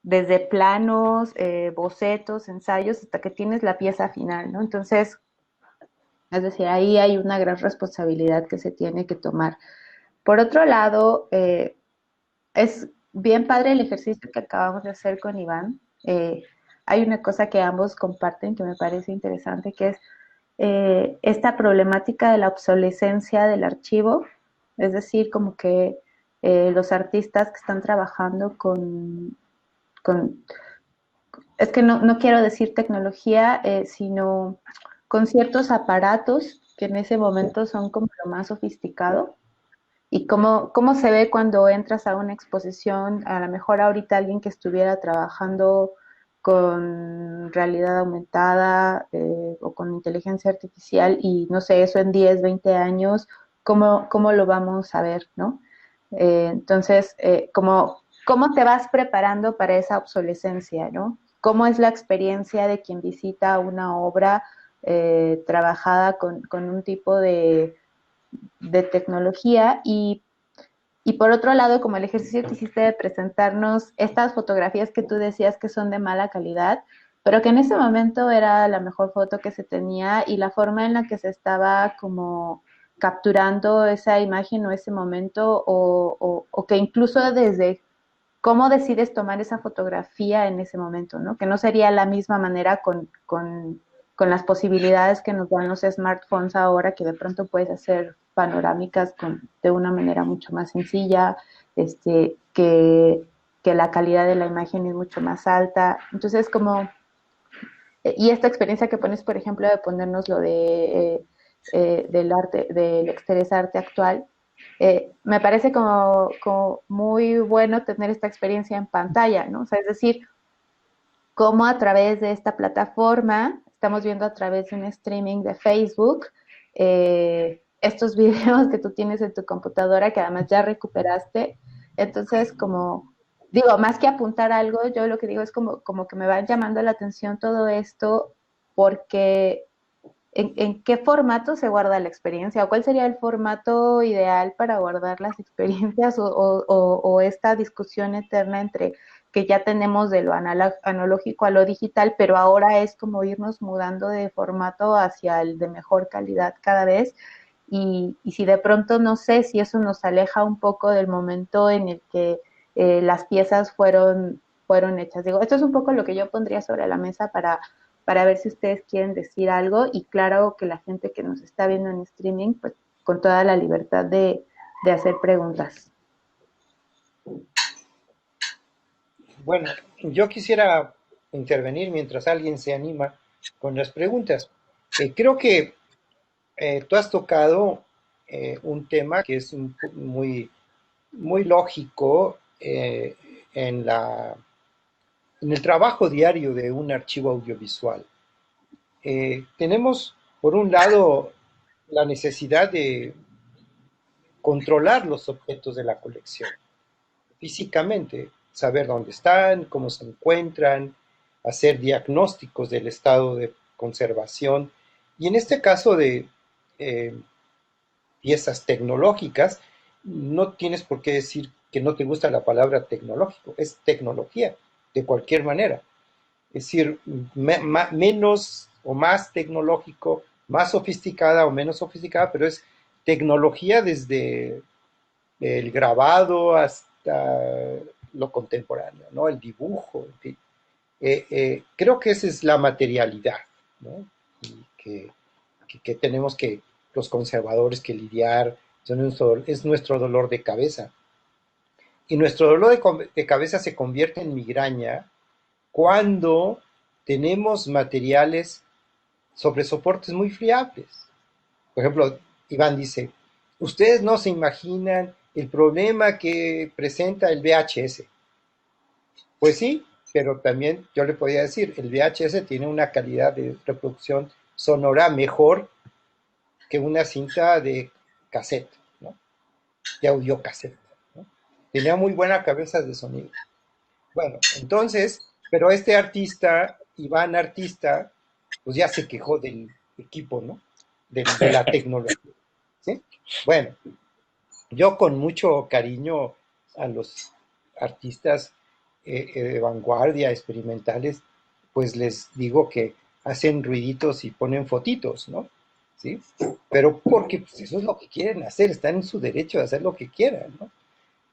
desde planos, bocetos, ensayos, hasta que tienes la pieza final, ¿no? Entonces, es decir, ahí hay una gran responsabilidad que se tiene que tomar. Por otro lado, es bien padre el ejercicio que acabamos de hacer con Iván. Hay una cosa que ambos comparten que me parece interesante, que es esta problemática de la obsolescencia del archivo, es decir, como que los artistas que están trabajando con es que no quiero decir tecnología, sino con ciertos aparatos que en ese momento son como lo más sofisticado. Y cómo se ve cuando entras a una exposición, a lo mejor ahorita alguien que estuviera trabajando con realidad aumentada o con inteligencia artificial y no sé, eso en 10, 20 años, ¿cómo lo vamos a ver, no? Entonces, ¿cómo te vas preparando para esa obsolescencia, no? ¿Cómo es la experiencia de quien visita una obra trabajada con un tipo de tecnología y por otro lado, como el ejercicio que hiciste de presentarnos estas fotografías que tú decías que son de mala calidad, pero que en ese momento era la mejor foto que se tenía y la forma en la que se estaba como capturando esa imagen o ese momento o que incluso desde cómo decides tomar esa fotografía en ese momento, ¿no? Que no sería la misma manera con las posibilidades que nos dan los smartphones ahora, que de pronto puedes hacer panorámicas de una manera mucho más sencilla, que la calidad de la imagen es mucho más alta. Entonces, y esta experiencia que pones, por ejemplo, de ponernos lo de del arte, del Exteresa Arte Actual, me parece como muy bueno tener esta experiencia en pantalla, ¿no? O sea, es decir, cómo a través de esta plataforma, estamos viendo a través de un streaming de Facebook, estos videos que tú tienes en tu computadora, que además ya recuperaste. Entonces, como digo, más que apuntar algo, yo lo que digo es como que me va llamando la atención todo esto, porque en qué formato se guarda la experiencia o cuál sería el formato ideal para guardar las experiencias o esta discusión eterna entre que ya tenemos de lo analógico a lo digital, pero ahora es como irnos mudando de formato hacia el de mejor calidad cada vez. Y si de pronto no sé si eso nos aleja un poco del momento en el que las piezas fueron hechas. Digo, esto es un poco lo que yo pondría sobre la mesa para ver si ustedes quieren decir algo y claro que la gente que nos está viendo en streaming, pues con toda la libertad de hacer preguntas. Bueno, yo quisiera intervenir mientras alguien se anima con las preguntas. Creo que tú has tocado un tema que es muy, muy lógico en en el trabajo diario de un archivo audiovisual. Tenemos, por un lado, la necesidad de controlar los objetos de la colección físicamente, saber dónde están, cómo se encuentran, hacer diagnósticos del estado de conservación. Y en este caso de eh, piezas tecnológicas, no tienes por qué decir que no te gusta la palabra tecnológico, es tecnología, de cualquier manera. Es decir, menos o más tecnológico, más sofisticada o menos sofisticada, pero es tecnología desde el grabado hasta lo contemporáneo, ¿no? El dibujo, en fin. Creo que esa es la materialidad, ¿no? Y que tenemos que, los conservadores, que lidiar, es nuestro dolor de cabeza. Y nuestro dolor de cabeza se convierte en migraña cuando tenemos materiales sobre soportes muy fiables. Por ejemplo, Iván dice, ustedes no se imaginan el problema que presenta el VHS. Pues sí, pero también yo le podía decir, el VHS tiene una calidad de reproducción sonora mejor que una cinta de cassette, ¿no? De audio cassette, ¿no? Tenía muy buena cabeza de sonido. Bueno, entonces, pero este artista, Iván Artista, pues ya se quejó del equipo, ¿no? De la tecnología, ¿sí? Bueno, yo con mucho cariño a los artistas de vanguardia, experimentales, pues les digo que hacen ruiditos y ponen fotitos, ¿no? ¿Sí? Pero porque pues, eso es lo que quieren hacer, están en su derecho de hacer lo que quieran, ¿no?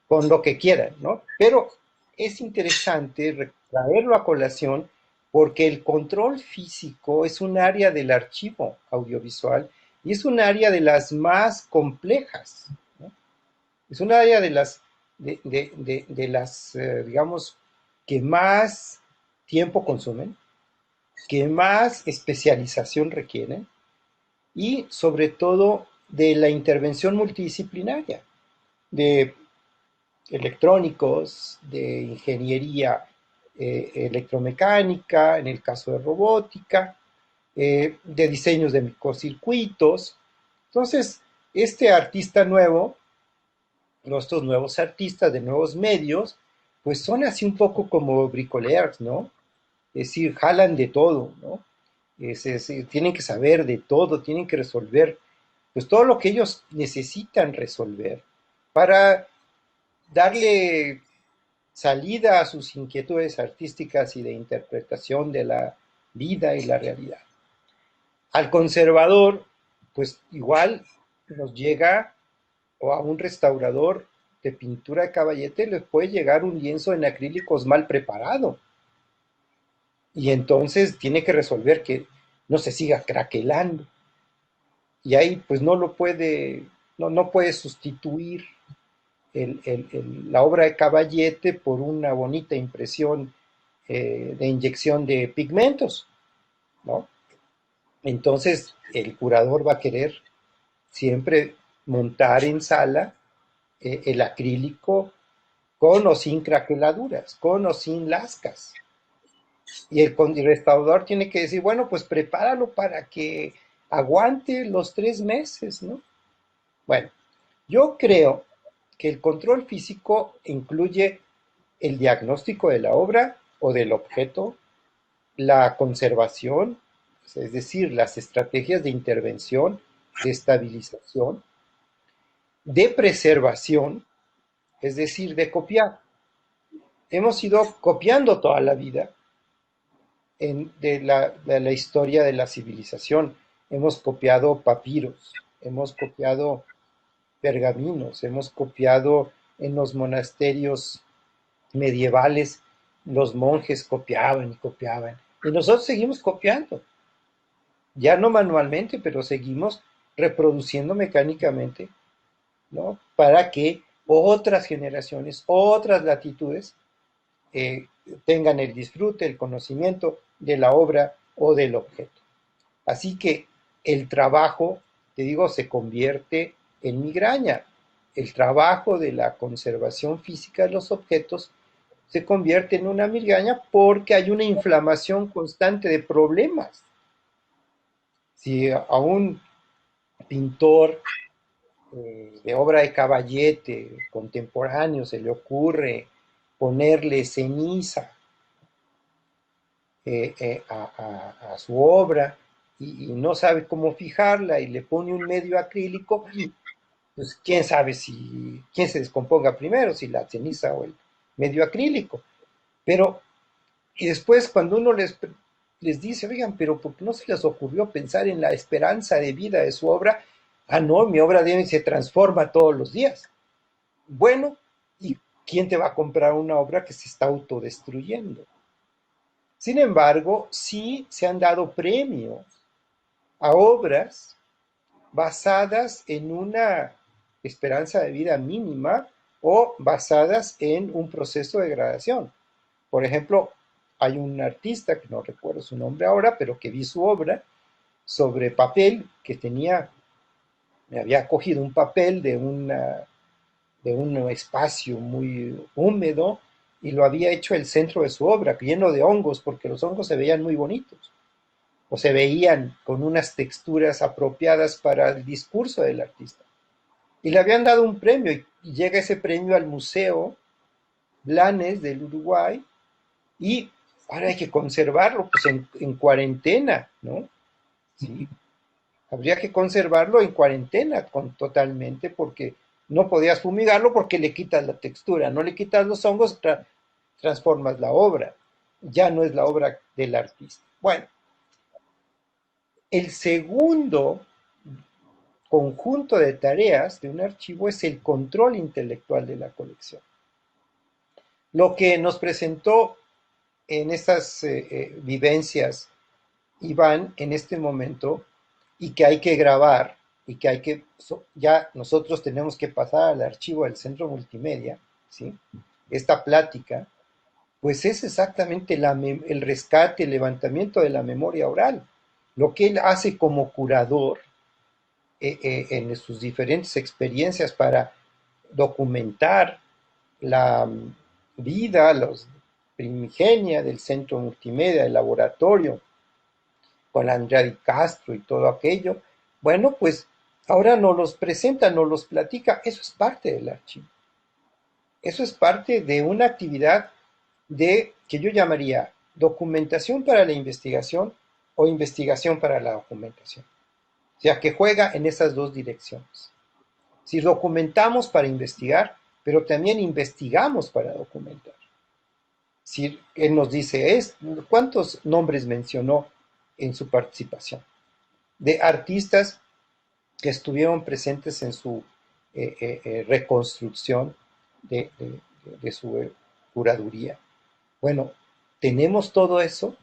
Con lo que quieran, ¿no? Pero es interesante traerlo a colación porque el control físico es un área del archivo audiovisual y es un área de las más complejas, ¿no? Es un área de las digamos, que más tiempo consumen, que más especialización requieren y sobre todo de la intervención multidisciplinaria, de electrónicos, de ingeniería electromecánica, en el caso de robótica, de diseños de microcircuitos. Entonces, este artista nuevo, estos nuevos artistas de nuevos medios, pues son así un poco como bricoleurs, ¿no? Es decir, jalan de todo, ¿no? Tienen que saber de todo, tienen que resolver, pues todo lo que ellos necesitan resolver para darle salida a sus inquietudes artísticas y de interpretación de la vida y la realidad. Al conservador, pues igual nos llega, o a un restaurador de pintura de caballete, les puede llegar un lienzo en acrílicos mal preparado. Y entonces tiene que resolver que no se siga craquelando. Y ahí pues no puede sustituir la obra de Caballete por una bonita impresión de inyección de pigmentos, ¿no? Entonces, el curador va a querer siempre montar en sala el acrílico con o sin craqueladuras, con o sin lascas. Y el restaurador tiene que decir, bueno, pues prepáralo para que aguante los 3 meses, ¿no? Bueno, yo creo que el control físico incluye el diagnóstico de la obra o del objeto, la conservación, es decir, las estrategias de intervención, de estabilización, de preservación, es decir, de copiar. Hemos ido copiando toda la vida de la historia de la civilización. Hemos copiado papiros, hemos copiado pergaminos, hemos copiado en los monasterios medievales, los monjes copiaban y copiaban. Y nosotros seguimos copiando, ya no manualmente, pero seguimos reproduciendo mecánicamente, ¿no? Para que otras generaciones, otras latitudes, eh, tengan el disfrute, el conocimiento de la obra o del objeto. Así que el trabajo, te digo, se convierte en migraña. El trabajo de la conservación física de los objetos se convierte en una migraña porque hay una inflamación constante de problemas. Si a un pintor de obra de caballete contemporáneo se le ocurre ponerle ceniza a su obra y no sabe cómo fijarla y le pone un medio acrílico, pues quién sabe quién se descomponga primero, si la ceniza o el medio acrílico. Pero, y después cuando uno les dice, oigan, pero ¿por qué no se les ocurrió pensar en la esperanza de vida de su obra? Ah, no, mi obra se transforma todos los días. Bueno, ¿y quién te va a comprar una obra que se está autodestruyendo? Sin embargo, sí se han dado premios a obras basadas en una esperanza de vida mínima o basadas en un proceso de degradación. Por ejemplo, hay un artista, que no recuerdo su nombre ahora, pero que vi su obra sobre papel, me había cogido un papel de un espacio muy húmedo y lo había hecho el centro de su obra, lleno de hongos, porque los hongos se veían muy bonitos o se veían con unas texturas apropiadas para el discurso del artista. Y le habían dado un premio y llega ese premio al Museo Blanes del Uruguay y ahora hay que conservarlo pues en cuarentena, ¿no? Sí, habría que conservarlo en cuarentena totalmente porque no podías fumigarlo porque le quitas la textura, no le quitas los hongos, transformas la obra. Ya no es la obra del artista. Bueno, el segundo conjunto de tareas de un archivo es el control intelectual de la colección. Lo que nos presentó en estas vivencias Iván en este momento y que hay que grabar y que ya nosotros tenemos que pasar al archivo del centro multimedia, ¿sí? Esta plática, pues es exactamente el rescate, el levantamiento de la memoria oral. Lo que él hace como curador en sus diferentes experiencias para documentar la vida, los primigenia del centro multimedia, del laboratorio, con Andrea Di Castro y todo aquello. Bueno, pues ahora nos los presenta, nos los platica. Eso es parte del archivo. Eso es parte de una actividad que yo llamaría documentación para la investigación o investigación para la documentación. O sea, que juega en esas dos direcciones. Si documentamos para investigar, pero también investigamos para documentar. Si él nos dice, ¿cuántos nombres mencionó en su participación? De artistas que estuvieron presentes en su reconstrucción de su curaduría. Bueno, tenemos todo eso.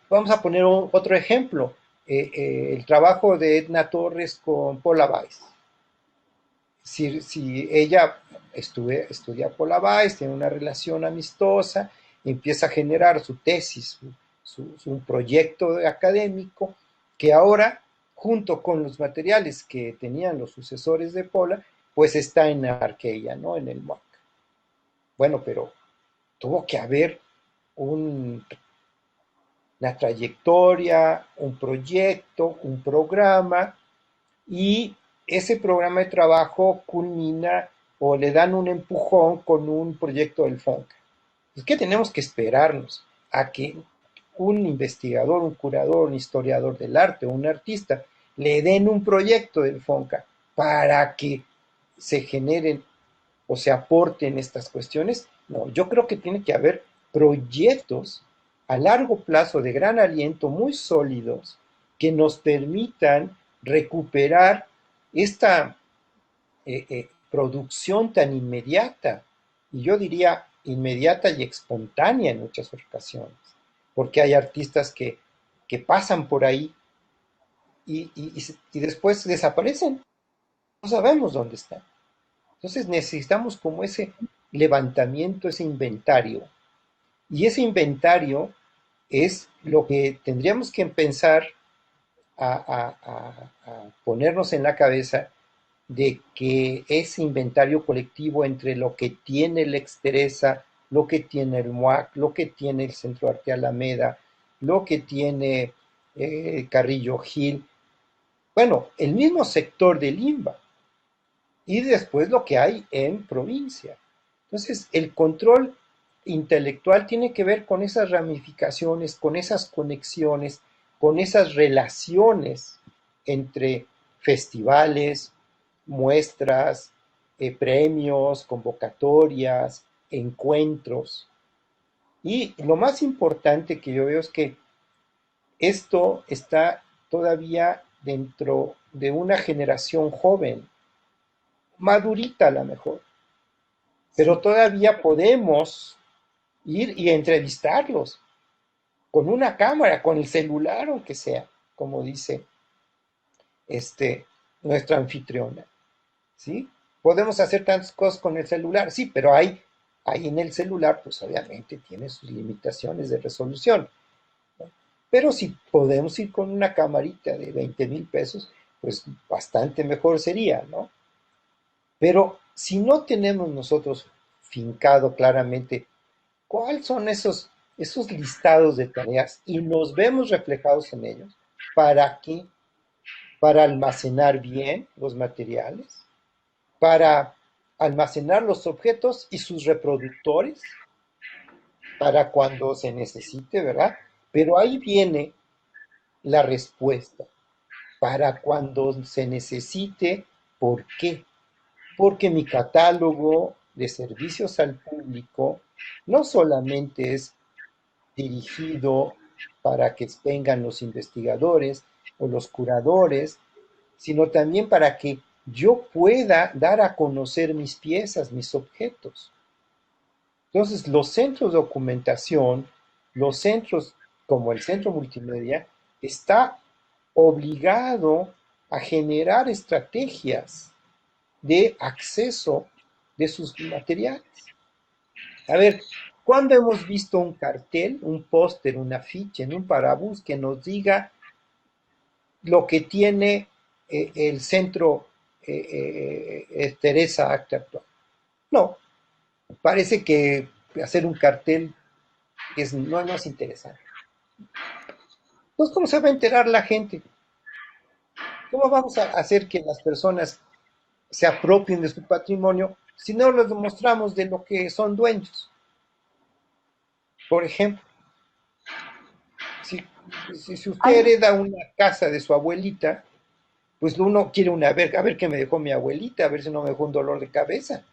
Vamos a poner otro ejemplo. El trabajo de Edna Torres con Paula Weiss. Si ella estudia Paula Weiss, tiene una relación amistosa, empieza a generar su tesis, un proyecto académico que ahora, junto con los materiales que tenían los sucesores de Pola, pues está en Arqueia, ¿no? En el MOAC. Bueno, pero tuvo que haber una trayectoria, un proyecto, un programa, y ese programa de trabajo culmina o le dan un empujón con un proyecto del FONCA. Es que tenemos que esperarnos a que un investigador, un curador, un historiador del arte o un artista le den un proyecto del FONCA para que se generen o se aporten estas cuestiones. No, yo creo que tiene que haber proyectos a largo plazo de gran aliento, muy sólidos, que nos permitan recuperar esta producción tan inmediata, y yo diría inmediata y espontánea en muchas ocasiones, porque hay artistas que pasan por ahí y después desaparecen, no sabemos dónde están. Entonces necesitamos como ese levantamiento, ese inventario, y ese inventario es lo que tendríamos que pensar a ponernos en la cabeza de que ese inventario colectivo entre lo que tiene el Exteresa, lo que tiene el MUAC, lo que tiene el Centro Arte Alameda, lo que tiene Carrillo Gil, bueno, el mismo sector del INBA, y después lo que hay en provincia. Entonces, el control intelectual tiene que ver con esas ramificaciones, con esas conexiones, con esas relaciones entre festivales, muestras, premios, convocatorias, encuentros. Y lo más importante que yo veo es que esto está todavía dentro de una generación joven, madurita a lo mejor, pero todavía podemos ir y entrevistarlos con una cámara, con el celular, aunque sea, como dice nuestra anfitriona, ¿sí? Podemos hacer tantas cosas con el celular, sí, pero ahí en el celular, pues obviamente tiene sus limitaciones de resolución, ¿no? Pero si podemos ir con una camarita de 20,000 pesos, pues bastante mejor sería, ¿no? Pero si no tenemos nosotros fincado claramente cuáles son esos listados de tareas y nos vemos reflejados en ellos, ¿para qué? Para almacenar bien los materiales, para almacenar los objetos y sus reproductores, para cuando se necesite, ¿verdad? Pero ahí viene la respuesta. Para cuando se necesite, ¿por qué? Porque mi catálogo de servicios al público no solamente es dirigido para que vengan los investigadores o los curadores, sino también para que yo pueda dar a conocer mis piezas, mis objetos. Entonces, los centros de documentación, los centros como el Centro Multimedia, está obligado a generar estrategias de acceso de sus materiales. A ver, ¿cuándo hemos visto un cartel, un póster, un afiche en un parabús que nos diga lo que tiene el centro Teresa Acta Actual? No, parece que hacer un cartel no es interesante. Entonces, ¿cómo se va a enterar la gente? ¿Cómo vamos a hacer que las personas se apropien de su patrimonio si no les demostramos de lo que son dueños? Por ejemplo, si usted hereda una casa de su abuelita, pues uno quiere a ver qué me dejó mi abuelita, a ver si no me dejó un dolor de cabeza.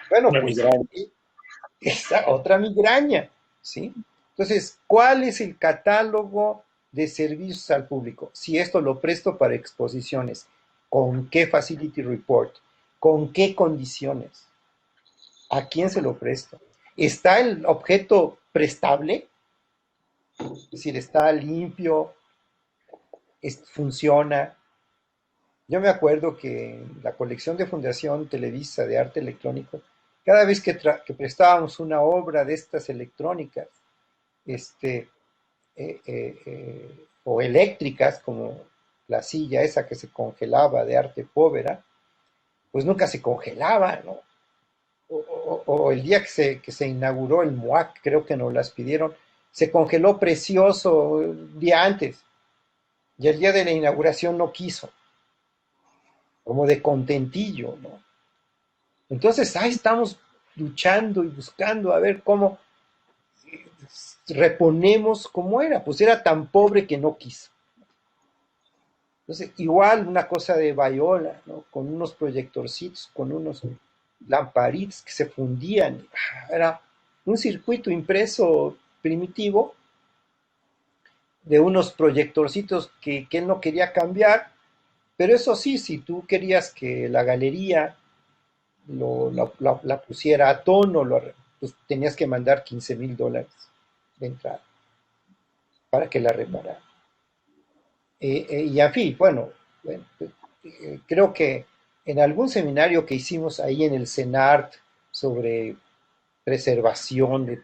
Bueno, pues esa otra migraña, ¿sí? Entonces, ¿cuál es el catálogo de servicios al público? Si esto lo presto para exposiciones, ¿con qué facility report? ¿Con qué condiciones? ¿A quién se lo presto? ¿Está el objeto prestable? Es decir, ¿está limpio? ¿Funciona? Yo me acuerdo que en la colección de Fundación Televisa de arte electrónico, cada vez que prestábamos una obra de estas electrónicas, o eléctricas, como la silla esa que se congelaba de arte povera, pues nunca se congelaba, ¿no? O el día que se inauguró el MUAC, creo que nos las pidieron, se congeló precioso el día antes, y el día de la inauguración no quiso, como de contentillo, ¿no? Entonces ahí estamos luchando y buscando a ver cómo reponemos como era, pues era tan pobre que no quiso. Entonces, igual una cosa de Bayola, ¿no? Con unos proyectorcitos, con unos lamparitos que se fundían. Era un circuito impreso primitivo de unos proyectorcitos que él no quería cambiar, pero eso sí, si tú querías que la galería la pusiera a tono, pues tenías que mandar $15,000 de entrada para que la reparara. Y en fin, bueno, creo que en algún seminario que hicimos ahí en el CENART sobre preservación de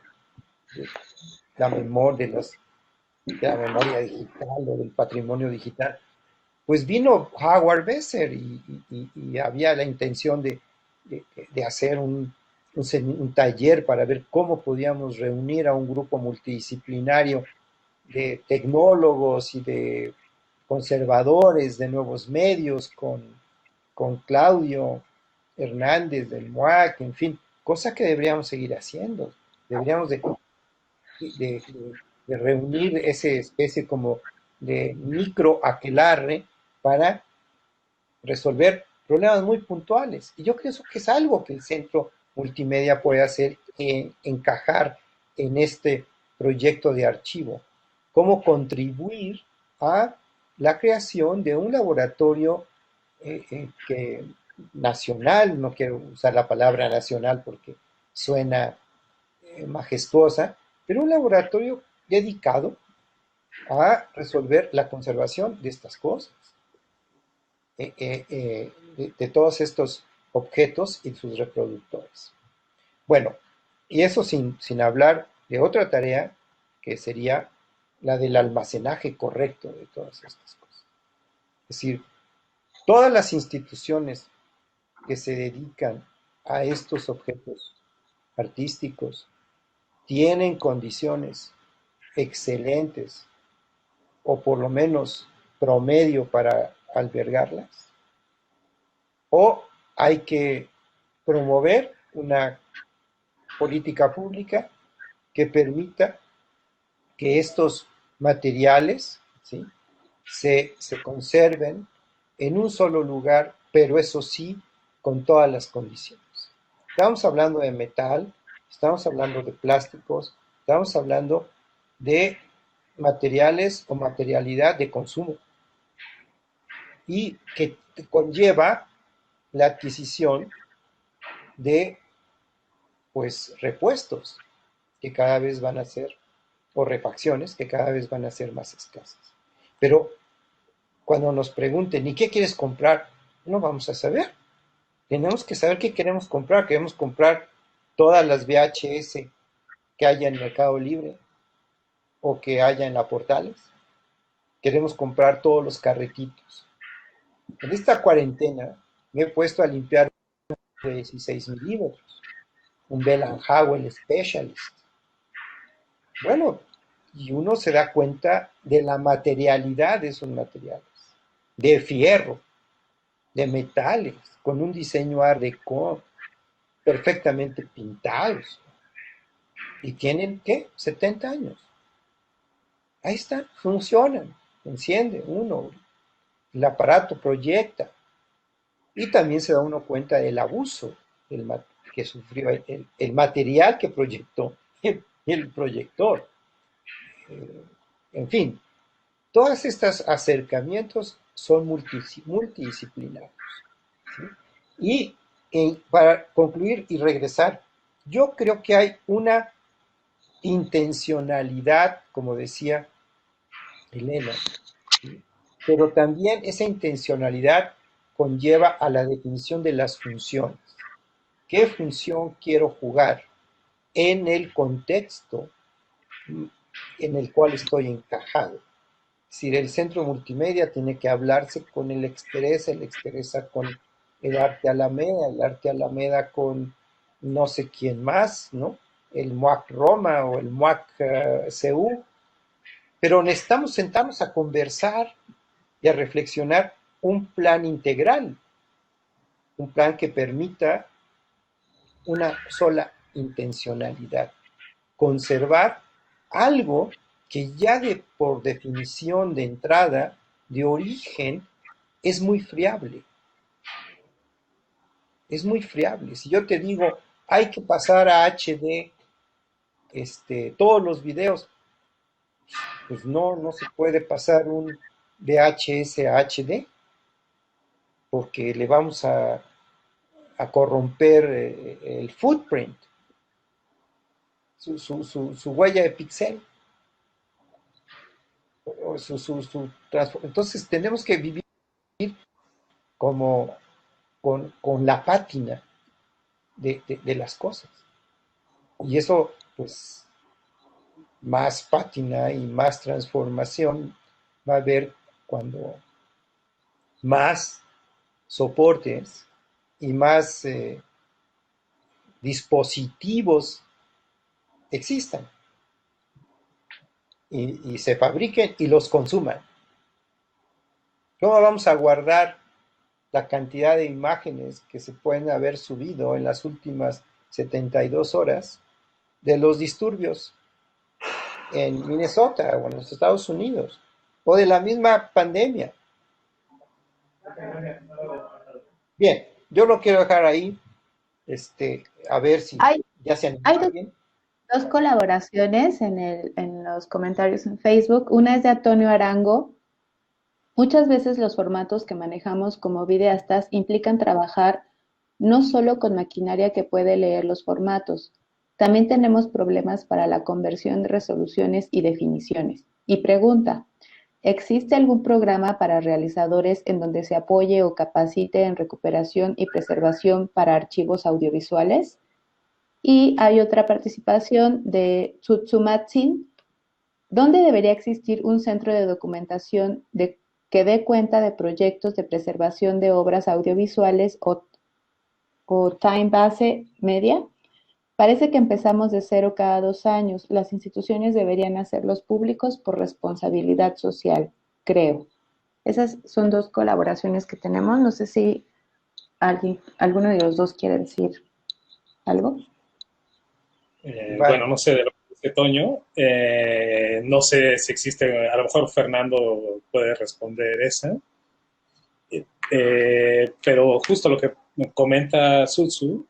la memoria, de la memoria digital o del patrimonio digital, pues vino Howard Besser y había la intención de hacer un taller para ver cómo podíamos reunir a un grupo multidisciplinario de tecnólogos y de conservadores de nuevos medios con Claudio Hernández del MUAC, en fin, cosa que deberíamos seguir haciendo. Deberíamos de, de reunir esa especie como de micro aquelarre para resolver problemas muy puntuales. Y yo creo que es algo que el centro multimedia puede hacer, encajar en este proyecto de archivo. Cómo contribuir a la creación de un laboratorio nacional, no quiero usar la palabra nacional porque suena majestuosa, pero un laboratorio dedicado a resolver la conservación de estas cosas, de todos estos objetos y sus reproductores. Bueno, y eso sin hablar de otra tarea que sería la del almacenaje correcto de todas estas cosas. Es decir, todas las instituciones que se dedican a estos objetos artísticos tienen condiciones excelentes o por lo menos promedio para albergarlas, o hay que promover una política pública que permita que estos materiales, ¿sí?, se conserven en un solo lugar, pero eso sí, con todas las condiciones. Estamos hablando de metal, estamos hablando de plásticos, estamos hablando de materiales o materialidad de consumo y que conlleva la adquisición de pues repuestos que cada vez van a ser, o refacciones que cada vez van a ser más escasas. Pero cuando nos pregunten, ¿y qué quieres comprar? No vamos a saber. Tenemos que saber qué queremos comprar. Queremos comprar todas las VHS que haya en Mercado Libre o que haya en la Portales. Queremos comprar todos los carretitos. En esta cuarentena me he puesto a limpiar de 16 milímetros, un Bell & Howell Specialist. Bueno, y uno se da cuenta de la materialidad de esos materiales, de fierro, de metales, con un diseño Art Deco, perfectamente pintados. Y tienen, ¿qué? 70 años. Ahí están, funcionan, enciende uno, el aparato proyecta. Y también se da uno cuenta del abuso que sufrió el material que proyectó el proyector. En fin, todos estos acercamientos son multidisciplinarios, ¿sí? Y para concluir y regresar, yo creo que hay una intencionalidad, como decía Elena, ¿sí?, pero también esa intencionalidad conlleva a la definición de las funciones. ¿Qué función quiero jugar en el contexto en el cual estoy encajado. Es decir, el centro multimedia tiene que hablarse con el Exteresa con el Arte Alameda, el Arte Alameda con no sé quién más, ¿no? El MUAC Roma o el MUAC CU, pero necesitamos sentarnos a conversar y a reflexionar un plan integral, un plan que permita una sola intencionalidad, conservar algo que ya por definición de entrada, de origen, es muy friable. Es muy friable. Si yo te digo, hay que pasar a HD todos los videos, pues no se puede pasar un VHS a HD porque le vamos a corromper el footprint, su huella de pixel. Entonces tenemos que vivir como con la pátina de las cosas. Y eso, pues, más pátina y más transformación va a haber cuando más soportes y más dispositivos existan y se fabriquen y los consuman. ¿Cómo vamos a guardar la cantidad de imágenes que se pueden haber subido en las últimas 72 horas de los disturbios en Minnesota o en los Estados Unidos o de la misma pandemia? Bien, yo lo quiero dejar ahí, a ver si Hay, ya se anima hay alguien. dos colaboraciones en los comentarios en Facebook. Una es de Antonio Arango. Muchas veces los formatos que manejamos como videastas implican trabajar no solo con maquinaria que puede leer los formatos, también tenemos problemas para la conversión de resoluciones y definiciones. Y pregunta, ¿existe algún programa para realizadores en donde se apoye o capacite en recuperación y preservación para archivos audiovisuales? Y hay otra participación de Tsutsumatsin. ¿Dónde debería existir un centro de documentación que dé cuenta de proyectos de preservación de obras audiovisuales o time base media? Parece que empezamos de cero cada 2 años. Las instituciones deberían hacerlos públicos por responsabilidad social, creo. Esas son dos colaboraciones que tenemos. No sé si alguno de los dos quiere decir algo. Bueno, Vale. no sé de lo que dice Toño. No sé si existe, a lo mejor Fernando puede responder esa. Pero justo lo que comenta Sutsu,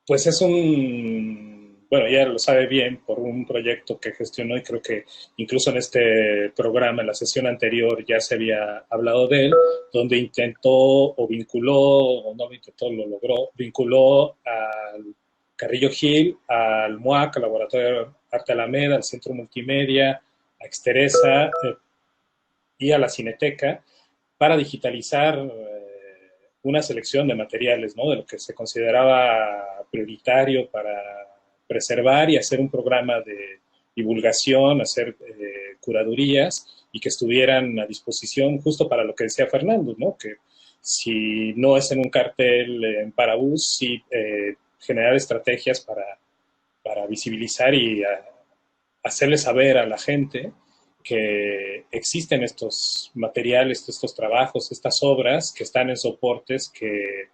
pues es bueno, ya lo sabe bien por un proyecto que gestionó y creo que incluso en este programa, en la sesión anterior, ya se había hablado de él, donde intentó o vinculó, o no lo intentó, lo logró, vinculó al Carrillo Gil, al MUAC, al Laboratorio de Arte Alameda, al Centro Multimedia, a Exteresa y a la Cineteca para digitalizar una selección de materiales, ¿no? De lo que se consideraba prioritario para preservar y hacer un programa de divulgación, hacer curadurías y que estuvieran a disposición justo para lo que decía Fernando, ¿no? Que si no es en un cartel en Parabús, sí generar estrategias para visibilizar y hacerle saber a la gente que existen estos materiales, estos trabajos, estas obras que están en soportes que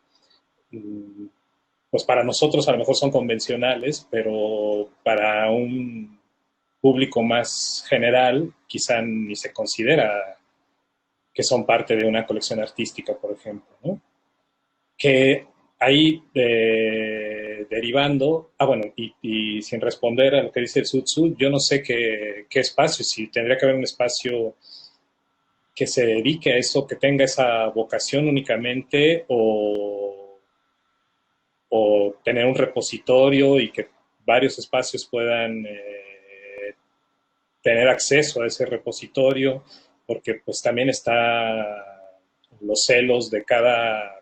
pues para nosotros a lo mejor son convencionales, pero para un público más general quizá ni se considera que son parte de una colección artística, por ejemplo, ¿no? Que ahí derivando, bueno, y sin responder a lo que dice el Sutsu, yo no sé qué espacio, si tendría que haber un espacio que se dedique a eso, que tenga esa vocación únicamente, o tener un repositorio y que varios espacios puedan tener acceso a ese repositorio, porque pues también está los celos de cada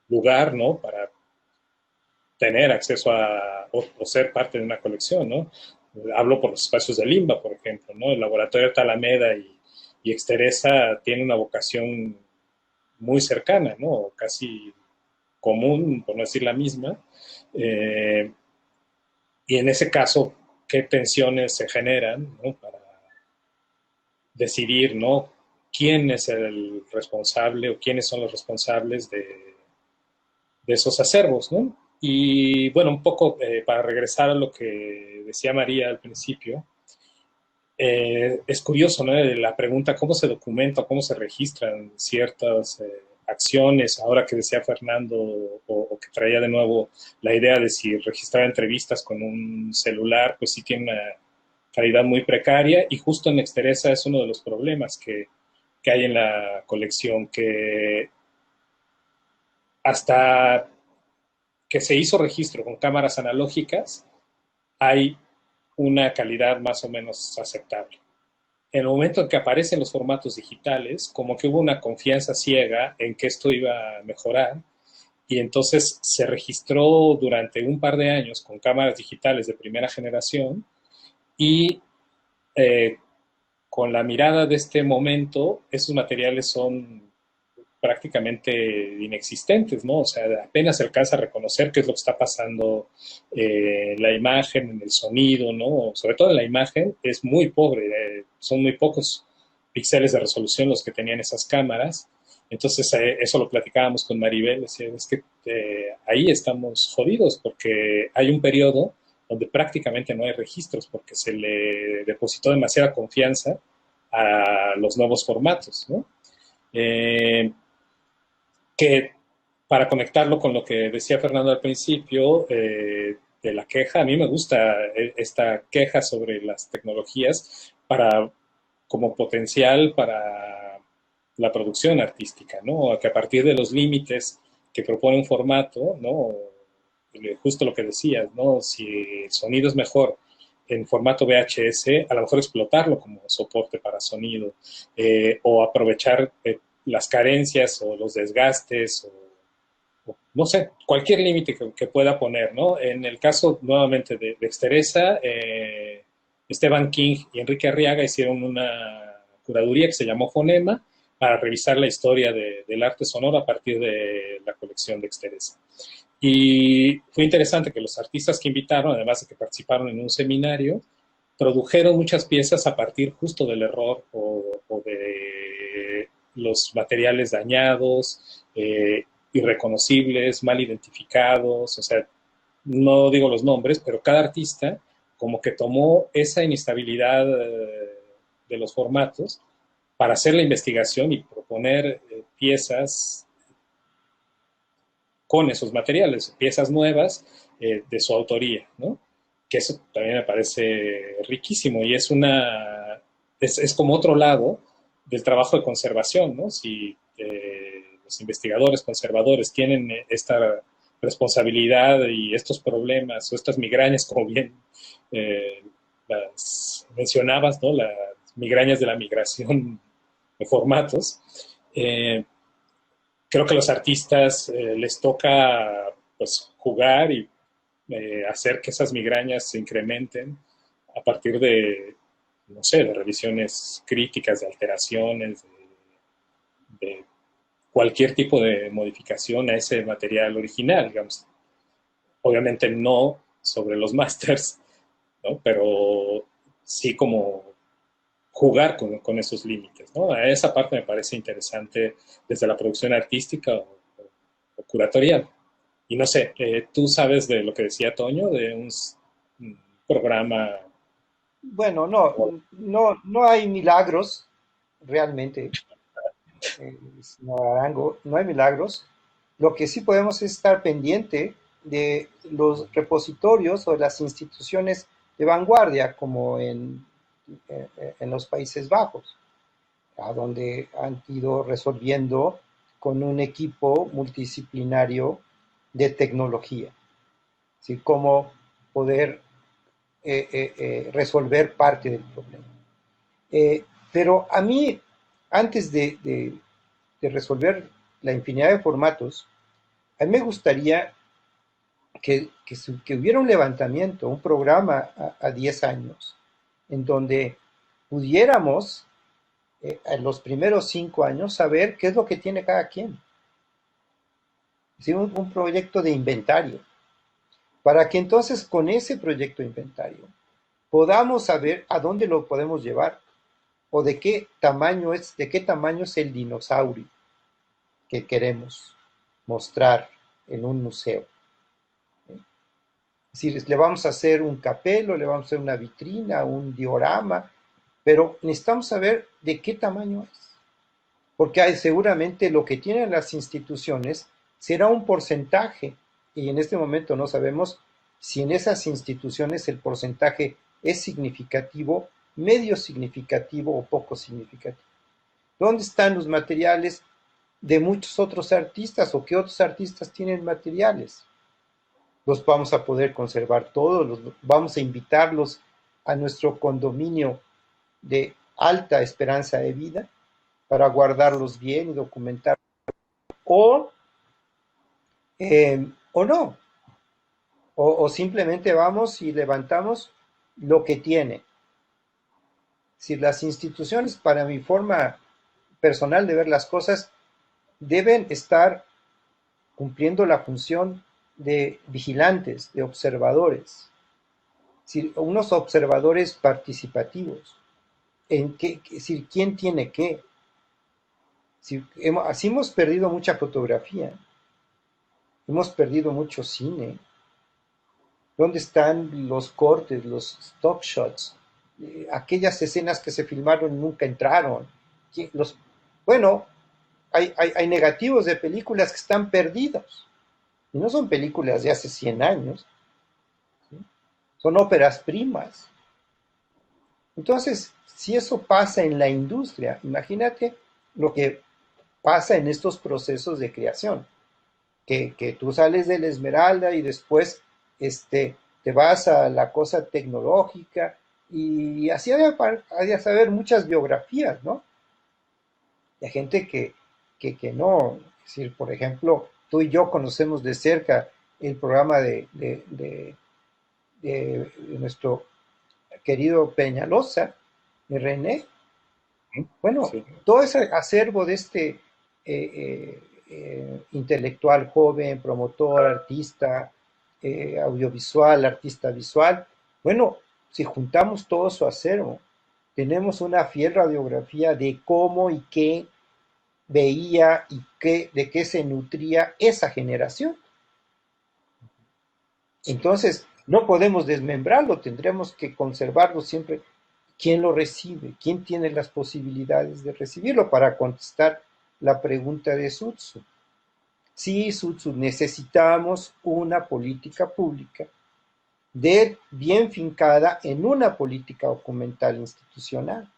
lugar, ¿no? Para tener acceso a o ser parte de una colección, ¿no? Hablo por los espacios de Limba, por ejemplo, ¿no? El laboratorio Talameda y Exteresa tiene una vocación muy cercana, ¿no? Casi común, por no decir la misma. Eh, y en ese caso, ¿qué tensiones se generan, ¿no? Para decidir, ¿no? ¿Quién es el responsable o quiénes son los responsables de esos acervos, ¿no? Y bueno, un poco para regresar a lo que decía María al principio, es curioso, ¿no? La pregunta cómo se documenta, cómo se registran ciertas acciones, ahora que decía Fernando, o que traía de nuevo la idea de si registrar entrevistas con un celular, pues sí tiene una calidad muy precaria, y justo en Exteresa es uno de los problemas que hay en la colección, que hasta que se hizo registro con cámaras analógicas, hay una calidad más o menos aceptable. En el momento en que aparecen los formatos digitales, como que hubo una confianza ciega en que esto iba a mejorar, y entonces se registró durante un par de años con cámaras digitales de primera generación, y eh, con la mirada de este momento, esos materiales son prácticamente inexistentes, ¿no? O sea, apenas se alcanza a reconocer qué es lo que está pasando en la imagen, en el sonido, ¿no? Sobre todo en la imagen es muy pobre, son muy pocos píxeles de resolución los que tenían esas cámaras. Entonces, eso lo platicábamos con Maribel, decía, es que ahí estamos jodidos porque hay un periodo donde prácticamente no hay registros porque se le depositó demasiada confianza a los nuevos formatos, ¿no? Eh, que para conectarlo con lo que decía Fernando al principio, de la queja, a mí me gusta esta queja sobre las tecnologías para, como potencial para la producción artística, ¿no? Que a partir de los límites que propone un formato, ¿no? Justo lo que decías, ¿no? Si el sonido es mejor en formato VHS, a lo mejor explotarlo como soporte para sonido, o aprovechar las carencias o los desgastes o no sé, cualquier límite que pueda poner, ¿no? En el caso nuevamente de Exteresa, Esteban King y Enrique Arriaga hicieron una curaduría que se llamó Fonema para revisar la historia del arte sonoro a partir de la colección de Exteresa. Y fue interesante que los artistas que invitaron, además de que participaron en un seminario, produjeron muchas piezas a partir justo del error o de los materiales dañados, irreconocibles, mal identificados, o sea, no digo los nombres, pero cada artista como que tomó esa inestabilidad de los formatos para hacer la investigación y proponer piezas con esos materiales, piezas nuevas de su autoría, ¿no? Que eso también me parece riquísimo y es como otro lado del trabajo de conservación, ¿no? Si los investigadores conservadores tienen esta responsabilidad y estos problemas o estas migrañas, como bien las mencionabas, ¿no? Las migrañas de la migración de formatos. Creo que a los artistas les toca pues jugar y hacer que esas migrañas se incrementen a partir de, no sé, de revisiones críticas, de alteraciones, de cualquier tipo de modificación a ese material original, digamos. Obviamente no sobre los masters, ¿no? Pero sí como jugar con esos límites, ¿no? A esa parte me parece interesante desde la producción artística o curatorial. Y no sé, tú sabes de lo que decía Toño, de un programa. Bueno, no hay milagros realmente, señor Arango, no hay milagros. Lo que sí podemos es estar pendiente de los repositorios o las instituciones de vanguardia, como en los Países Bajos, a donde han ido resolviendo con un equipo multidisciplinario de tecnología, ¿sí? Cómo poder resolver parte del problema. Pero a mí, antes de resolver la infinidad de formatos, a mí me gustaría que hubiera un levantamiento, un programa a 10 años, en donde pudiéramos en los primeros 5 años saber qué es lo que tiene cada quien. ¿Sí? Un proyecto de inventario, para que entonces con ese proyecto de inventario podamos saber a dónde lo podemos llevar o de qué tamaño es el dinosaurio que queremos mostrar en un museo. Es decir, le vamos a hacer un capelo, le vamos a hacer una vitrina, un diorama, pero necesitamos saber de qué tamaño es. Porque seguramente lo que tienen las instituciones será un porcentaje, y en este momento no sabemos si en esas instituciones el porcentaje es significativo, medio significativo o poco significativo. ¿Dónde están los materiales de muchos otros artistas o qué otros artistas tienen materiales? Los vamos a poder conservar todos, vamos a invitarlos a nuestro condominio de alta esperanza de vida para guardarlos bien y documentar, o, o no, o simplemente vamos y levantamos lo que tiene. Si las instituciones, para mi forma personal de ver las cosas, deben estar cumpliendo la función de vigilantes, de observadores, unos observadores participativos. ¿Quién tiene qué? Así hemos perdido mucha fotografía, hemos perdido mucho cine. ¿Dónde están los cortes, los stock shots? Aquellas escenas que se filmaron y nunca entraron. Bueno, hay negativos de películas que están perdidos. Y no son películas de hace 100 años. ¿Sí? Son óperas primas. Entonces, si eso pasa en la industria, imagínate lo que pasa en estos procesos de creación. Que tú sales de la Esmeralda y después te vas a la cosa tecnológica y así hay de saber muchas biografías, ¿no? De gente que no, es decir, por ejemplo, tú y yo conocemos de cerca el programa de nuestro querido Peñalosa, de René. Bueno, Sí. todo ese acervo de intelectual joven, promotor, artista audiovisual, artista visual, bueno, si juntamos todo su acervo, tenemos una fiel radiografía de cómo y qué veía y de qué se nutría esa generación. Entonces, no podemos desmembrarlo, tendremos que conservarlo siempre. ¿Quién lo recibe? ¿Quién tiene las posibilidades de recibirlo? Para contestar la pregunta de Sutsu. Sí, Sutsu, necesitamos una política pública bien fincada en una política documental institucional.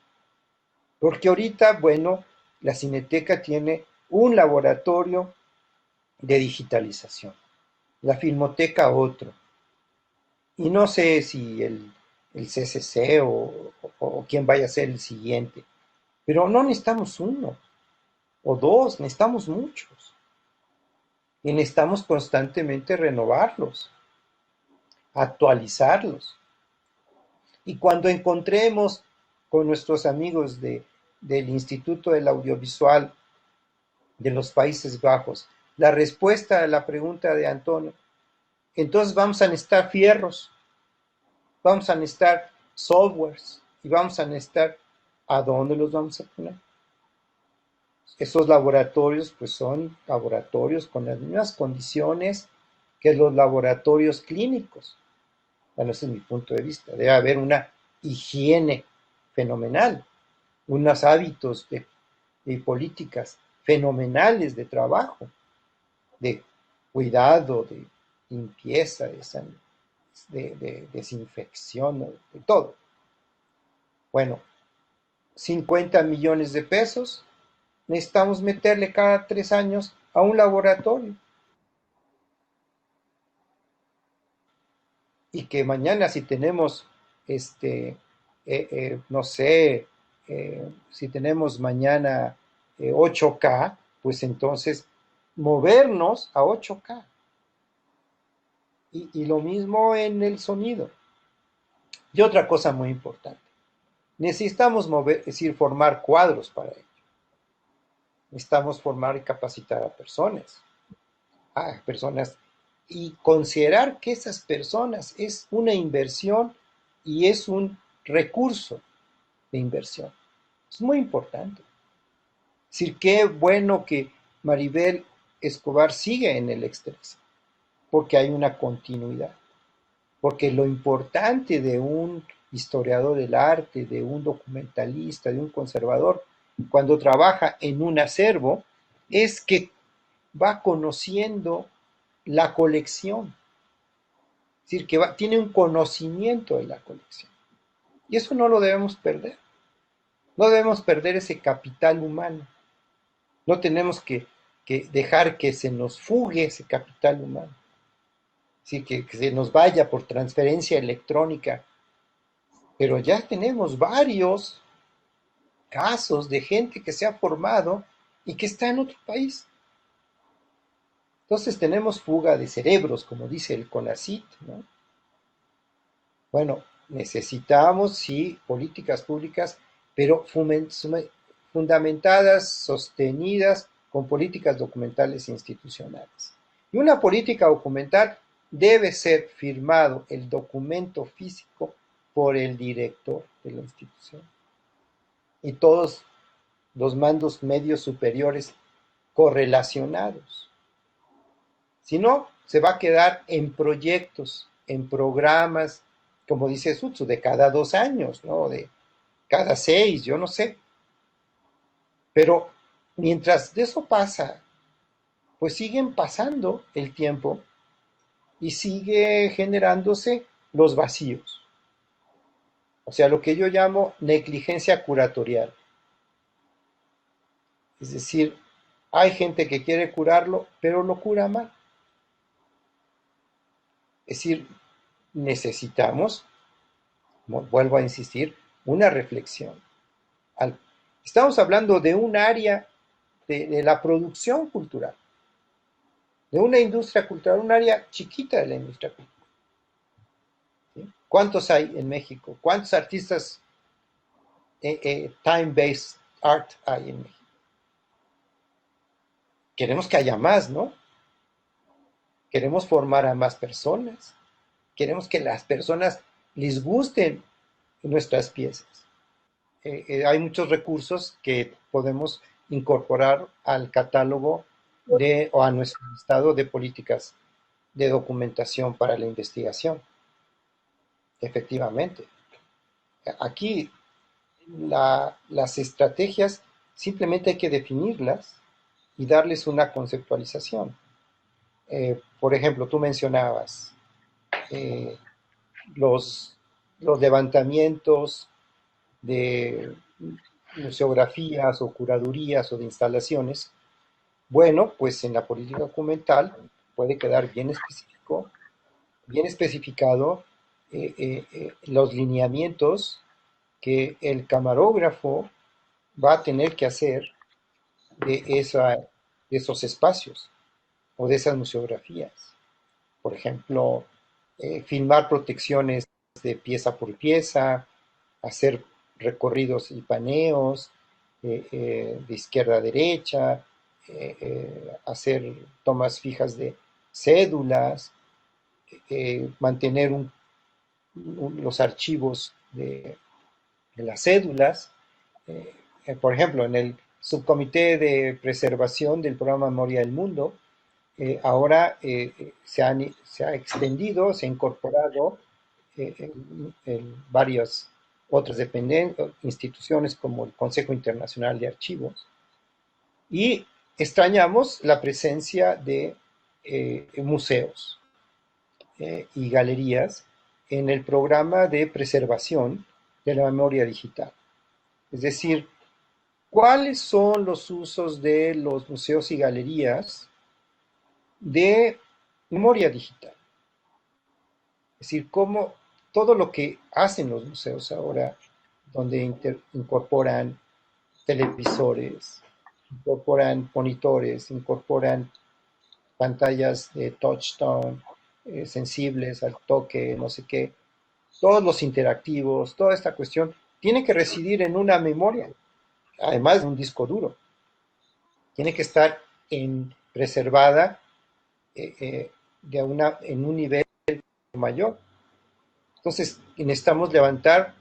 Porque ahorita, bueno, la Cineteca tiene un laboratorio de digitalización, la Filmoteca otro. Y no sé si el CCC o quién vaya a ser el siguiente, pero no necesitamos uno o dos, necesitamos muchos. Y necesitamos constantemente renovarlos, actualizarlos. Y cuando encontremos con nuestros amigos del Instituto del Audiovisual de los Países Bajos la respuesta a la pregunta de Antonio, entonces vamos a necesitar fierros, vamos a necesitar softwares y vamos a necesitar ¿a dónde los vamos a poner? Esos laboratorios pues son laboratorios con las mismas condiciones que los laboratorios clínicos. Bueno, ese es mi punto de vista. Debe haber una higiene fenomenal, unos hábitos de políticas fenomenales de trabajo, de cuidado, de limpieza, de desinfección, de todo. Bueno, 50 millones de pesos necesitamos meterle cada 3 años a un laboratorio. Y que mañana si tenemos, no sé, si tenemos mañana 8K, pues entonces movernos a 8K. Y lo mismo en el sonido. Y otra cosa muy importante, necesitamos mover, es decir, formar cuadros para ello. Necesitamos formar y capacitar a personas y considerar que esas personas es una inversión y es un recurso de inversión. Es muy importante. Es decir, qué bueno que Maribel Escobar sigue en el Express, porque hay una continuidad. Porque lo importante de un historiador del arte, de un documentalista, de un conservador, cuando trabaja en un acervo, es que va conociendo la colección. Es decir, que tiene un conocimiento de la colección. Y eso no lo debemos perder. No debemos perder ese capital humano. No tenemos que dejar que se nos fugue ese capital humano. Sí, que se nos vaya por transferencia electrónica. Pero ya tenemos varios casos de gente que se ha formado y que está en otro país. Entonces tenemos fuga de cerebros, como dice el CONACYT, ¿no? Bueno, necesitamos, sí, políticas públicas, pero fundamentadas, sostenidas con políticas documentales e institucionales. Y una política documental debe ser firmado el documento físico por el director de la institución. Y todos los mandos medios superiores correlacionados. Si no, se va a quedar en proyectos, en programas, como dice Sutsu, de cada 2 años, ¿no? De cada 6, yo no sé. Pero mientras de eso pasa, pues siguen pasando el tiempo y sigue generándose los vacíos. O sea, lo que yo llamo negligencia curatorial. Es decir, hay gente que quiere curarlo, pero lo cura mal. Es decir, necesitamos, vuelvo a insistir, una reflexión. Estamos hablando de un área de la producción cultural, de una industria cultural, un área chiquita de la industria cultural. ¿Sí? ¿Cuántos hay en México? ¿Cuántos artistas time-based art hay en México? Queremos que haya más, ¿no? Queremos formar a más personas. Queremos que las personas les gusten nuestras piezas. Hay muchos recursos que podemos incorporar al catálogo o a nuestro listado de políticas de documentación para la investigación. Efectivamente. Aquí las estrategias simplemente hay que definirlas y darles una conceptualización. Por ejemplo, tú mencionabas eh, los, los levantamientos de museografías o curadurías o de instalaciones. Bueno, pues en la política documental puede quedar bien específico, bien especificado los lineamientos que el camarógrafo va a tener que hacer de esos espacios o de esas museografías. Por ejemplo, filmar protecciones de pieza por pieza, hacer recorridos y paneos de izquierda a derecha, hacer tomas fijas de cédulas, mantener los archivos de las cédulas. Por ejemplo, en el subcomité de preservación del programa Memoria del Mundo, ahora se ha extendido, se ha incorporado en varias otras instituciones como el Consejo Internacional de Archivos y extrañamos la presencia de museos y galerías en el programa de preservación de la memoria digital. Es decir, ¿cuáles son los usos de los museos y galerías de memoria digital? Es decir, cómo todo lo que hacen los museos ahora, donde incorporan televisores, incorporan monitores, incorporan pantallas de touchstone, sensibles al toque, no sé qué, todos los interactivos, toda esta cuestión, tiene que residir en una memoria, además de un disco duro. Tiene que estar preservada en un nivel mayor. Entonces, necesitamos levantar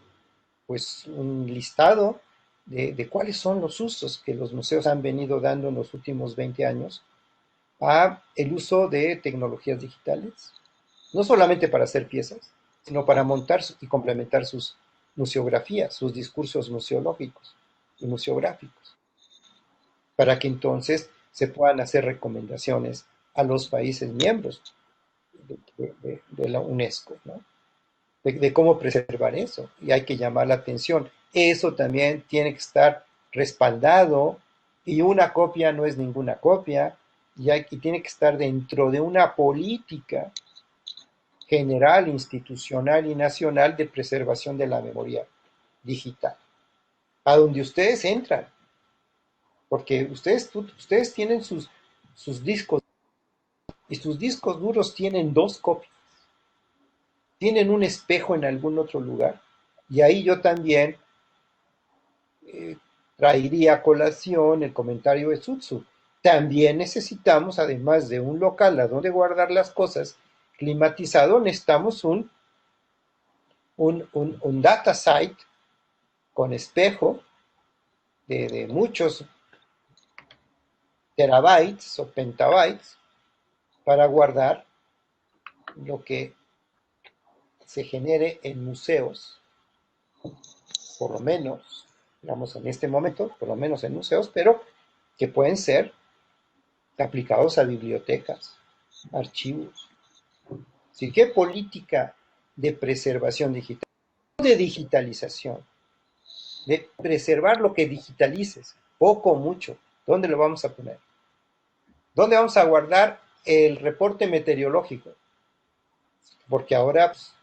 pues un listado de cuáles son los usos que los museos han venido dando en los últimos 20 años a el uso de tecnologías digitales, no solamente para hacer piezas, sino para montar y complementar sus museografías, sus discursos museológicos y museográficos, para que entonces se puedan hacer recomendaciones a los países miembros de la UNESCO, ¿no? De cómo preservar eso, y hay que llamar la atención. Eso también tiene que estar respaldado, y una copia no es ninguna copia, y tiene que estar dentro de una política general, institucional y nacional de preservación de la memoria digital, a donde ustedes entran, porque ustedes tienen sus discos, y sus discos duros tienen 2 copias, tienen un espejo en algún otro lugar, y ahí yo también traería a colación el comentario de Sutsu. También necesitamos, además de un local a donde guardar las cosas climatizado, necesitamos un data site con espejo de muchos terabytes o petabytes para guardar lo que se genere en museos, por lo menos, digamos en este momento, por lo menos en museos, pero que pueden ser aplicados a bibliotecas, archivos. ¿Sí? ¿Qué política de preservación digital? De digitalización, de preservar lo que digitalices, poco o mucho. ¿Dónde lo vamos a poner? ¿Dónde vamos a guardar el reporte meteorológico? Porque ahora pues,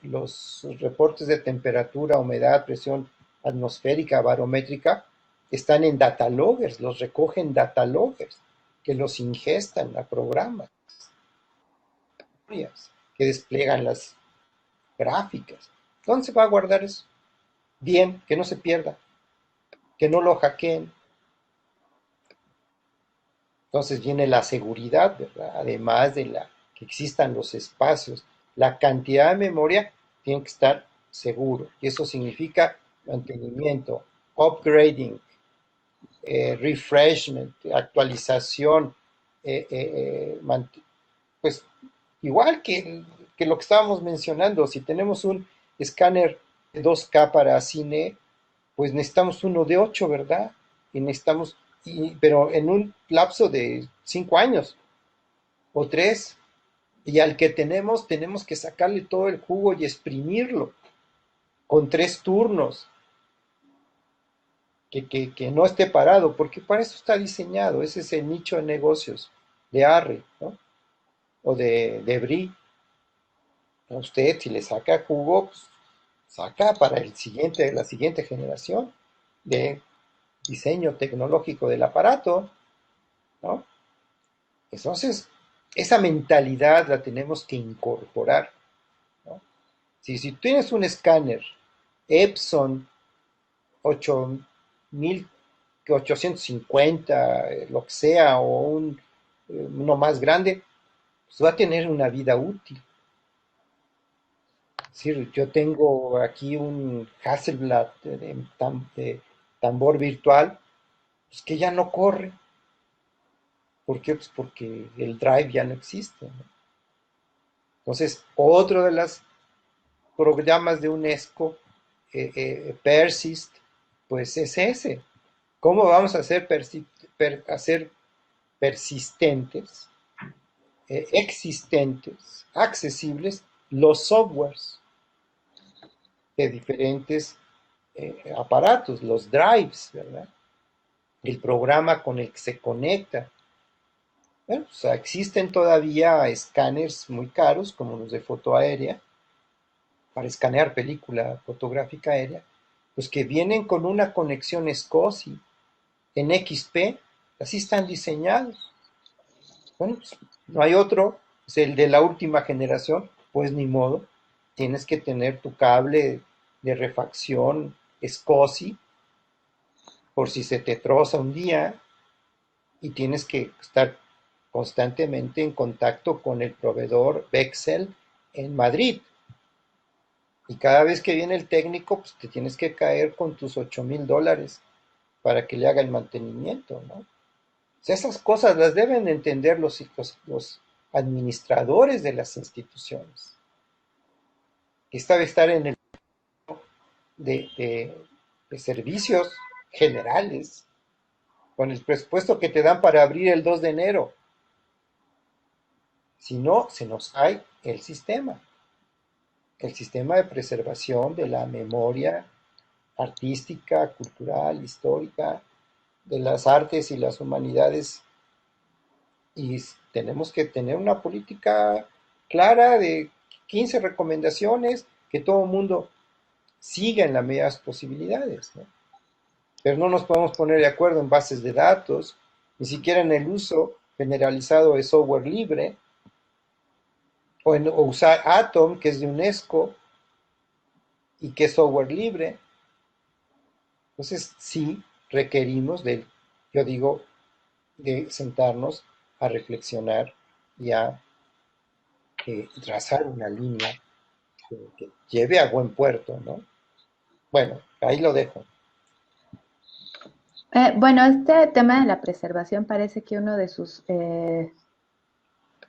los reportes de temperatura, humedad, presión atmosférica, barométrica, están en data loggers, los recogen data loggers, que los ingestan a programas, que despliegan las gráficas. ¿Dónde se va a guardar eso? Bien, que no se pierda, que no lo hackeen. Entonces viene la seguridad, ¿verdad? Además de que existan los espacios, la cantidad de memoria tiene que estar seguro. Y eso significa mantenimiento, upgrading, refreshment, actualización, pues igual que lo que estábamos mencionando, si tenemos un escáner de 2K para cine, pues necesitamos uno de 8, ¿verdad? Y necesitamos, pero en un lapso de 5 años o 3, y al que tenemos que sacarle todo el jugo y exprimirlo con 3 turnos, que no esté parado, porque para eso está diseñado, ese es el nicho de negocios de Arri, ¿no? O de Brie. A usted, si le saca jugo, pues, saca para la siguiente generación de diseño tecnológico del aparato, ¿no? Entonces, esa mentalidad la tenemos que incorporar, ¿no? Si tienes un escáner Epson 8850, lo que sea, o uno más grande, pues va a tener una vida útil. Sí, yo tengo aquí un Hasselblad de tambor virtual, pues que ya no corre. ¿Por qué? Pues porque el drive ya no existe, ¿no? Entonces, otro de los programas de UNESCO, Persist, pues es ese. ¿Cómo vamos a hacer persistentes, existentes, accesibles los softwares de diferentes aparatos, los drives, ¿verdad? El programa con el que se conecta. Bueno, o sea, existen todavía escáneres muy caros, como los de foto aérea, para escanear película fotográfica aérea, pues que vienen con una conexión SCSI en XP, así están diseñados. Bueno, pues no hay otro Es el de la última generación, pues ni modo, tienes que tener tu cable de refacción SCSI por si se te troza un día y tienes que estar constantemente en contacto con el proveedor Bexel en Madrid. Y cada vez que viene el técnico, pues te tienes que caer con tus $8,000 para que le haga el mantenimiento, ¿no? O sea, esas cosas las deben entender los administradores de las instituciones. Esta debe estar en el de, de, de servicios generales, con el presupuesto que te dan para abrir el 2 de enero. Si no, se nos cae el sistema de preservación de la memoria artística, cultural, histórica, de las artes y las humanidades. Y tenemos que tener una política clara de 15 recomendaciones que todo el mundo siga en las medias posibilidades, ¿no? Pero no nos podemos poner de acuerdo en bases de datos, ni siquiera en el uso generalizado de software libre, o usar Atom, que es de UNESCO, y que es software libre. Entonces, sí requerimos yo digo, de sentarnos a reflexionar y a trazar una línea que lleve a buen puerto, ¿no? Bueno, ahí lo dejo. Bueno, este tema de la preservación parece que uno de sus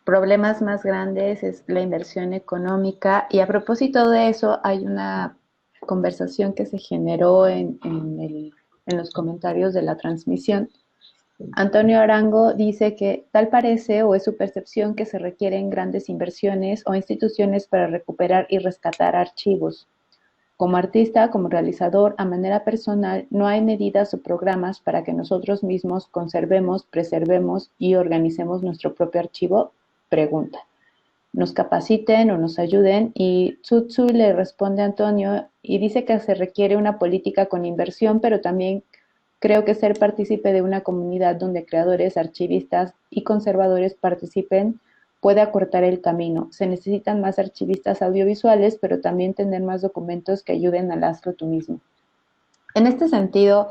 problemas más grandes es la inversión económica y a propósito de eso hay una conversación que se generó en los comentarios de la transmisión. Antonio Arango dice que tal parece o es su percepción que se requieren grandes inversiones o instituciones para recuperar y rescatar archivos. Como artista, como realizador, a manera personal, no hay medidas o programas para que nosotros mismos conservemos, preservemos y organicemos nuestro propio archivo. Pregunta. Nos capaciten o nos ayuden y Tsutsu le responde a Antonio y dice que se requiere una política con inversión, pero también creo que ser partícipe de una comunidad donde creadores, archivistas y conservadores participen puede acortar el camino. Se necesitan más archivistas audiovisuales, pero también tener más documentos que ayuden al hazlo tú mismo. En este sentido,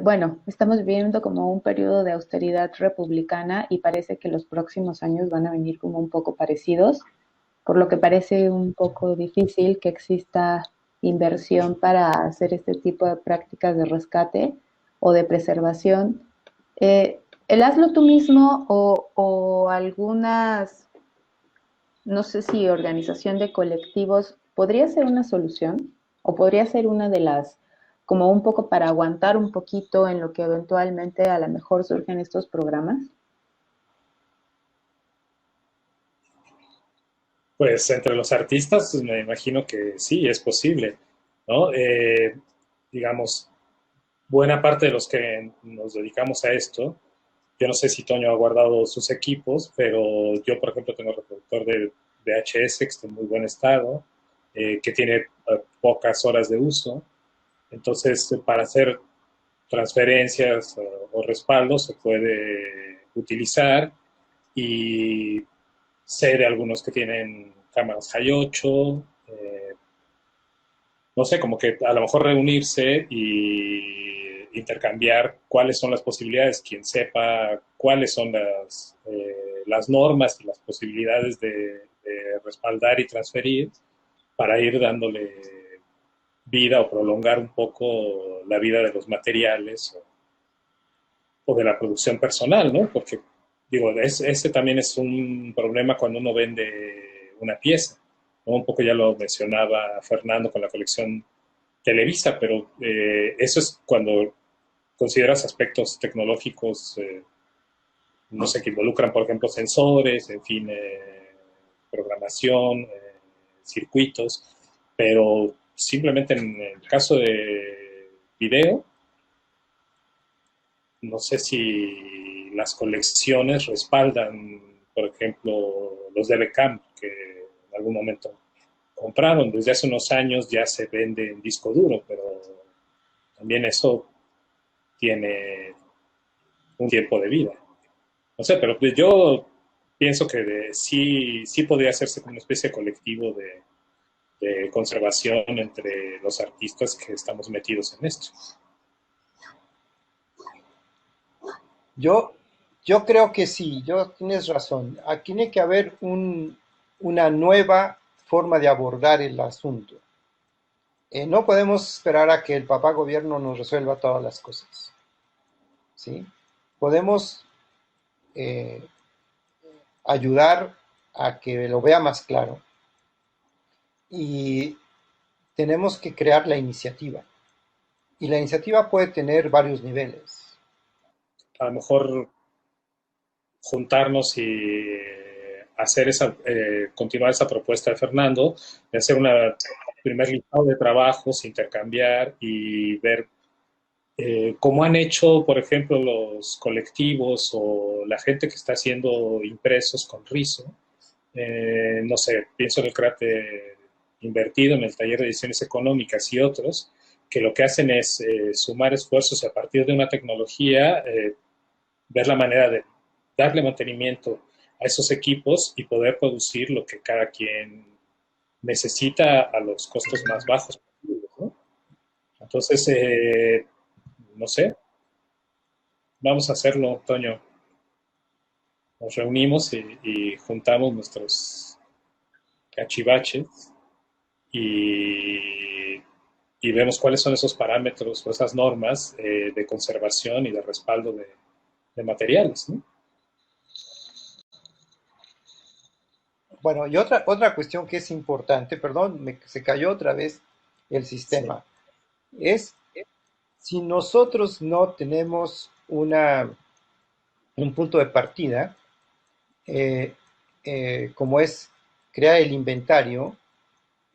bueno, estamos viviendo como un periodo de austeridad republicana y parece que los próximos años van a venir como un poco parecidos, por lo que parece un poco difícil que exista inversión para hacer este tipo de prácticas de rescate o de preservación. El hazlo tú mismo o algunas, no sé si organización de colectivos, podría ser una solución o podría ser una de las, como un poco para aguantar un poquito en lo que eventualmente a lo mejor surgen estos programas. Pues entre los artistas pues, me imagino que sí, es posible, ¿no? Digamos, buena parte de los que nos dedicamos a esto, yo no sé si Toño ha guardado sus equipos, pero yo, por ejemplo, tengo reproductor de VHS que está en muy buen estado, que tiene pocas horas de uso. Entonces, para hacer transferencias o respaldos se puede utilizar y sé de algunos que tienen cámaras High 8, no sé, como que a lo mejor reunirse y intercambiar cuáles son las posibilidades, quien sepa cuáles son las normas y las posibilidades de respaldar y transferir para ir dándole vida o prolongar un poco la vida de los materiales o de la producción personal, ¿no? Porque, digo, ese también es un problema cuando uno vende una pieza, ¿no? Un poco ya lo mencionaba Fernando con la colección Televisa, pero eso es cuando consideras aspectos tecnológicos, no sé, que involucran, por ejemplo, sensores, en fin, programación, circuitos, pero simplemente en el caso de video, no sé si las colecciones respaldan, por ejemplo, los DBCAM que en algún momento compraron. Desde hace unos años ya se vende en disco duro, pero también eso tiene un tiempo de vida. No sé, pero yo pienso que sí podría hacerse como una especie de colectivo de conservación entre los artistas que estamos metidos en esto. Yo, yo creo que sí, tienes razón. Aquí tiene que haber una nueva forma de abordar el asunto. No podemos esperar a que el papá gobierno nos resuelva todas las cosas, ¿sí? Podemos eh, ayudar a que lo vea más claro y tenemos que crear la iniciativa. Y la iniciativa puede tener varios niveles. A lo mejor juntarnos y hacer continuar esa propuesta de Fernando, de hacer un primer listado de trabajos, intercambiar y ver cómo han hecho, por ejemplo, los colectivos o la gente que está haciendo impresos con rizo. No sé, pienso en el cráter invertido, en el taller de ediciones económicas y otros, que lo que hacen es sumar esfuerzos y a partir de una tecnología ver la manera de darle mantenimiento a esos equipos y poder producir lo que cada quien necesita a los costos más bajos posibles, ¿no? Entonces, no sé, vamos a hacerlo, Toño. Nos reunimos y juntamos nuestros cachivaches y, y, vemos cuáles son esos parámetros o esas normas de conservación y de respaldo de materiales, ¿no? Bueno, y otra cuestión que es importante, perdón, se cayó otra vez el Sí. sistema, es si nosotros no tenemos un punto de partida, eh, como es crear el inventario,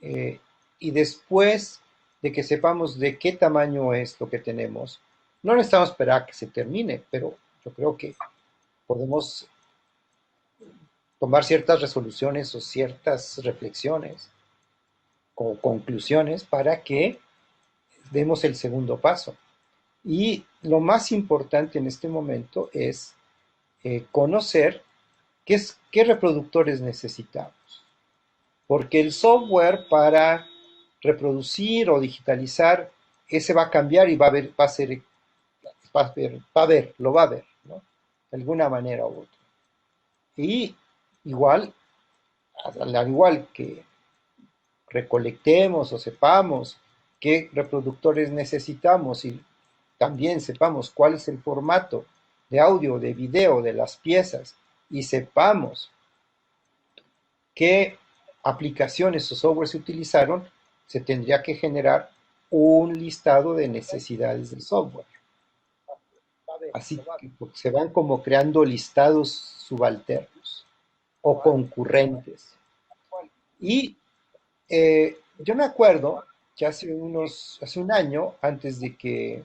eh, y después de que sepamos de qué tamaño es lo que tenemos, no necesitamos esperar a que se termine, pero yo creo que podemos tomar ciertas resoluciones o ciertas reflexiones o conclusiones para que demos el segundo paso. Y lo más importante en este momento es conocer qué reproductores necesitamos. Porque el software para reproducir o digitalizar, ese va a cambiar y lo va a ver, ¿no? De alguna manera u otra. Y igual, al igual que recolectemos o sepamos qué reproductores necesitamos y también sepamos cuál es el formato de audio, de video de las piezas y sepamos qué aplicaciones o software se utilizaron, se tendría que generar un listado de necesidades del software. Así que se van como creando listados subalternos o concurrentes. Y yo me acuerdo que hace un año, antes de que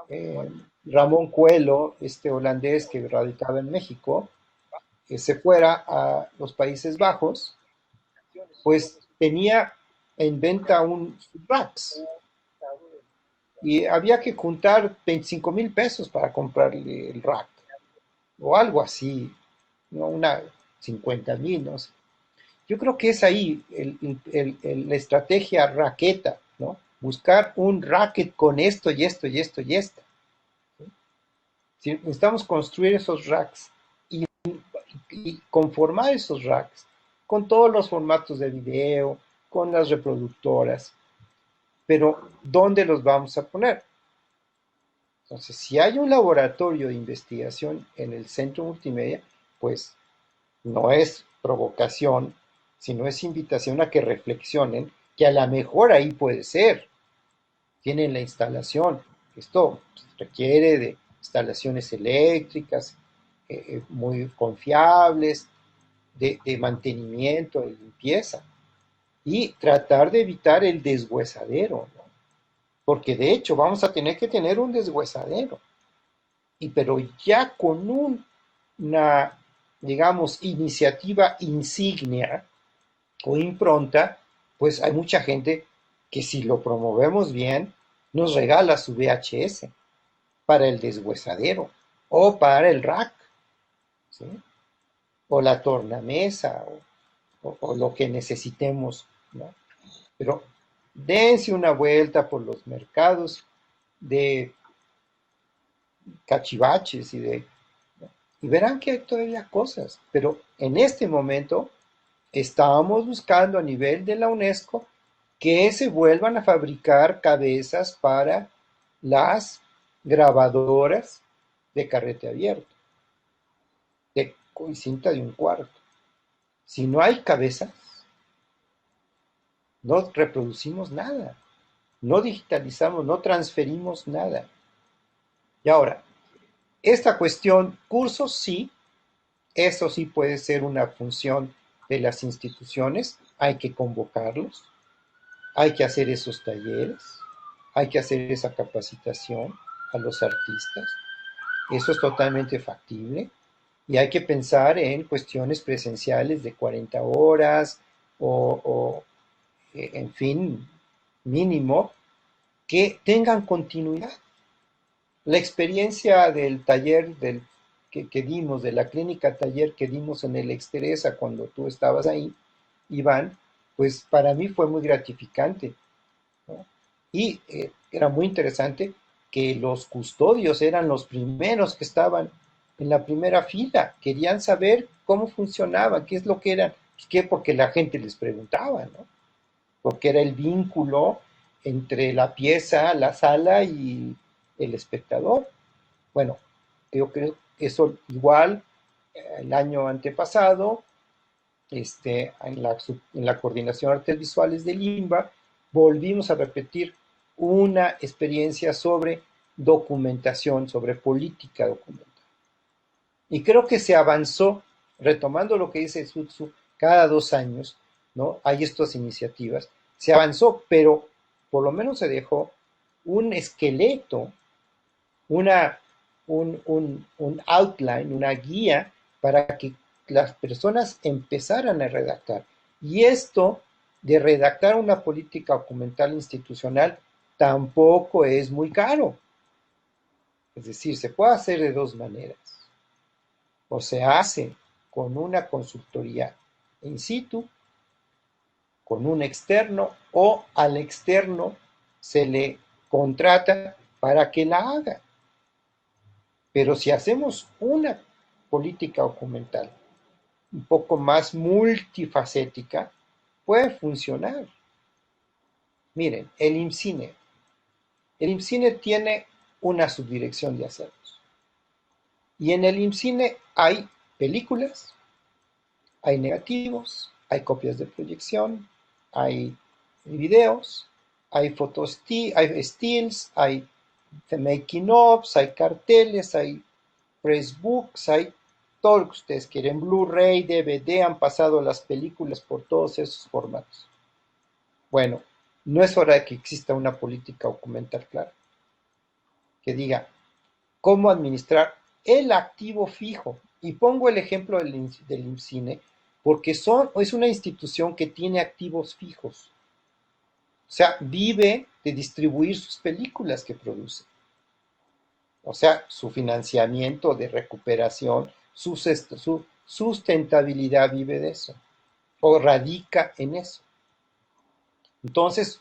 eh, Ramón Coelho, este holandés que radicaba en México, se fuera a los Países Bajos, pues tenía en venta un Rax y había que juntar 25,000 pesos para comprarle el rack o algo así, ¿no? 50,000, no sé. Yo creo que es ahí la estrategia raqueta, ¿no? Buscar un racket con esto y esto y esto y esto. Si necesitamos construir esos racks y conformar esos racks con todos los formatos de video, con las reproductoras, pero ¿dónde los vamos a poner? Entonces, si hay un laboratorio de investigación en el centro multimedia, pues no es provocación, sino es invitación a que reflexionen que a lo mejor ahí puede ser. Tienen la instalación. Esto requiere de instalaciones eléctricas muy confiables, de mantenimiento, de limpieza, y tratar de evitar el deshuesadero, ¿no? Porque de hecho vamos a tener que tener un deshuesadero, pero ya con una, digamos, iniciativa insignia o impronta, pues hay mucha gente que si lo promovemos bien, nos regala su VHS para el deshuesadero o para el rack, ¿sí? o la tornamesa, o lo que necesitemos, ¿no? Pero dense una vuelta por los mercados de cachivaches y verán que hay todavía cosas, pero en este momento estábamos buscando a nivel de la UNESCO que se vuelvan a fabricar cabezas para las grabadoras de carrete abierto, de cinta de un cuarto. Si no hay cabezas, no reproducimos nada, no digitalizamos, no transferimos nada. Y ahora, esta cuestión, cursos sí, eso sí puede ser una función de las instituciones, hay que convocarlos, hay que hacer esos talleres, hay que hacer esa capacitación a los artistas, eso es totalmente factible y hay que pensar en cuestiones presenciales de 40 horas o en fin, mínimo, que tengan continuidad. La experiencia del taller que dimos, de la clínica taller que dimos en el Exteresa cuando tú estabas ahí, Iván, pues para mí fue muy gratificante, ¿no? Y era muy interesante que los custodios eran los primeros que estaban en la primera fila, querían saber cómo funcionaba, qué es lo que eran, ¿qué? Porque la gente les preguntaba, ¿no? Porque era el vínculo entre la pieza, la sala y el espectador. Bueno, yo creo que eso igual el año antepasado, en la Coordinación de Artes Visuales del INBA, volvimos a repetir una experiencia sobre documentación, sobre política documental. Y creo que se avanzó, retomando lo que dice Sutsu, cada 2 años, ¿no? Hay estas iniciativas, se avanzó, pero por lo menos se dejó un esqueleto, una, un outline, una guía para que las personas empezaran a redactar. Y esto de redactar una política documental institucional tampoco es muy caro. Es decir, se puede hacer de dos maneras. O se hace con una consultoría in situ, con un externo, o al externo se le contrata para que la haga. Pero si hacemos una política documental un poco más multifacética, puede funcionar. Miren, el IMCINE tiene una subdirección de acervos. Y en el IMCINE hay películas, hay negativos, hay copias de proyección, hay videos, hay fotos, hay stills, hay making ofs, hay carteles, hay pressbooks, hay todo lo que ustedes quieren, Blu-ray, DVD, han pasado las películas por todos esos formatos. Bueno, no es hora de que exista una política documental clara, que diga cómo administrar el activo fijo. Y pongo el ejemplo del IMCINE porque es una institución que tiene activos fijos. O sea, vive de distribuir sus películas que produce. O sea, su financiamiento de recuperación, su sustentabilidad vive de eso, o radica en eso. Entonces,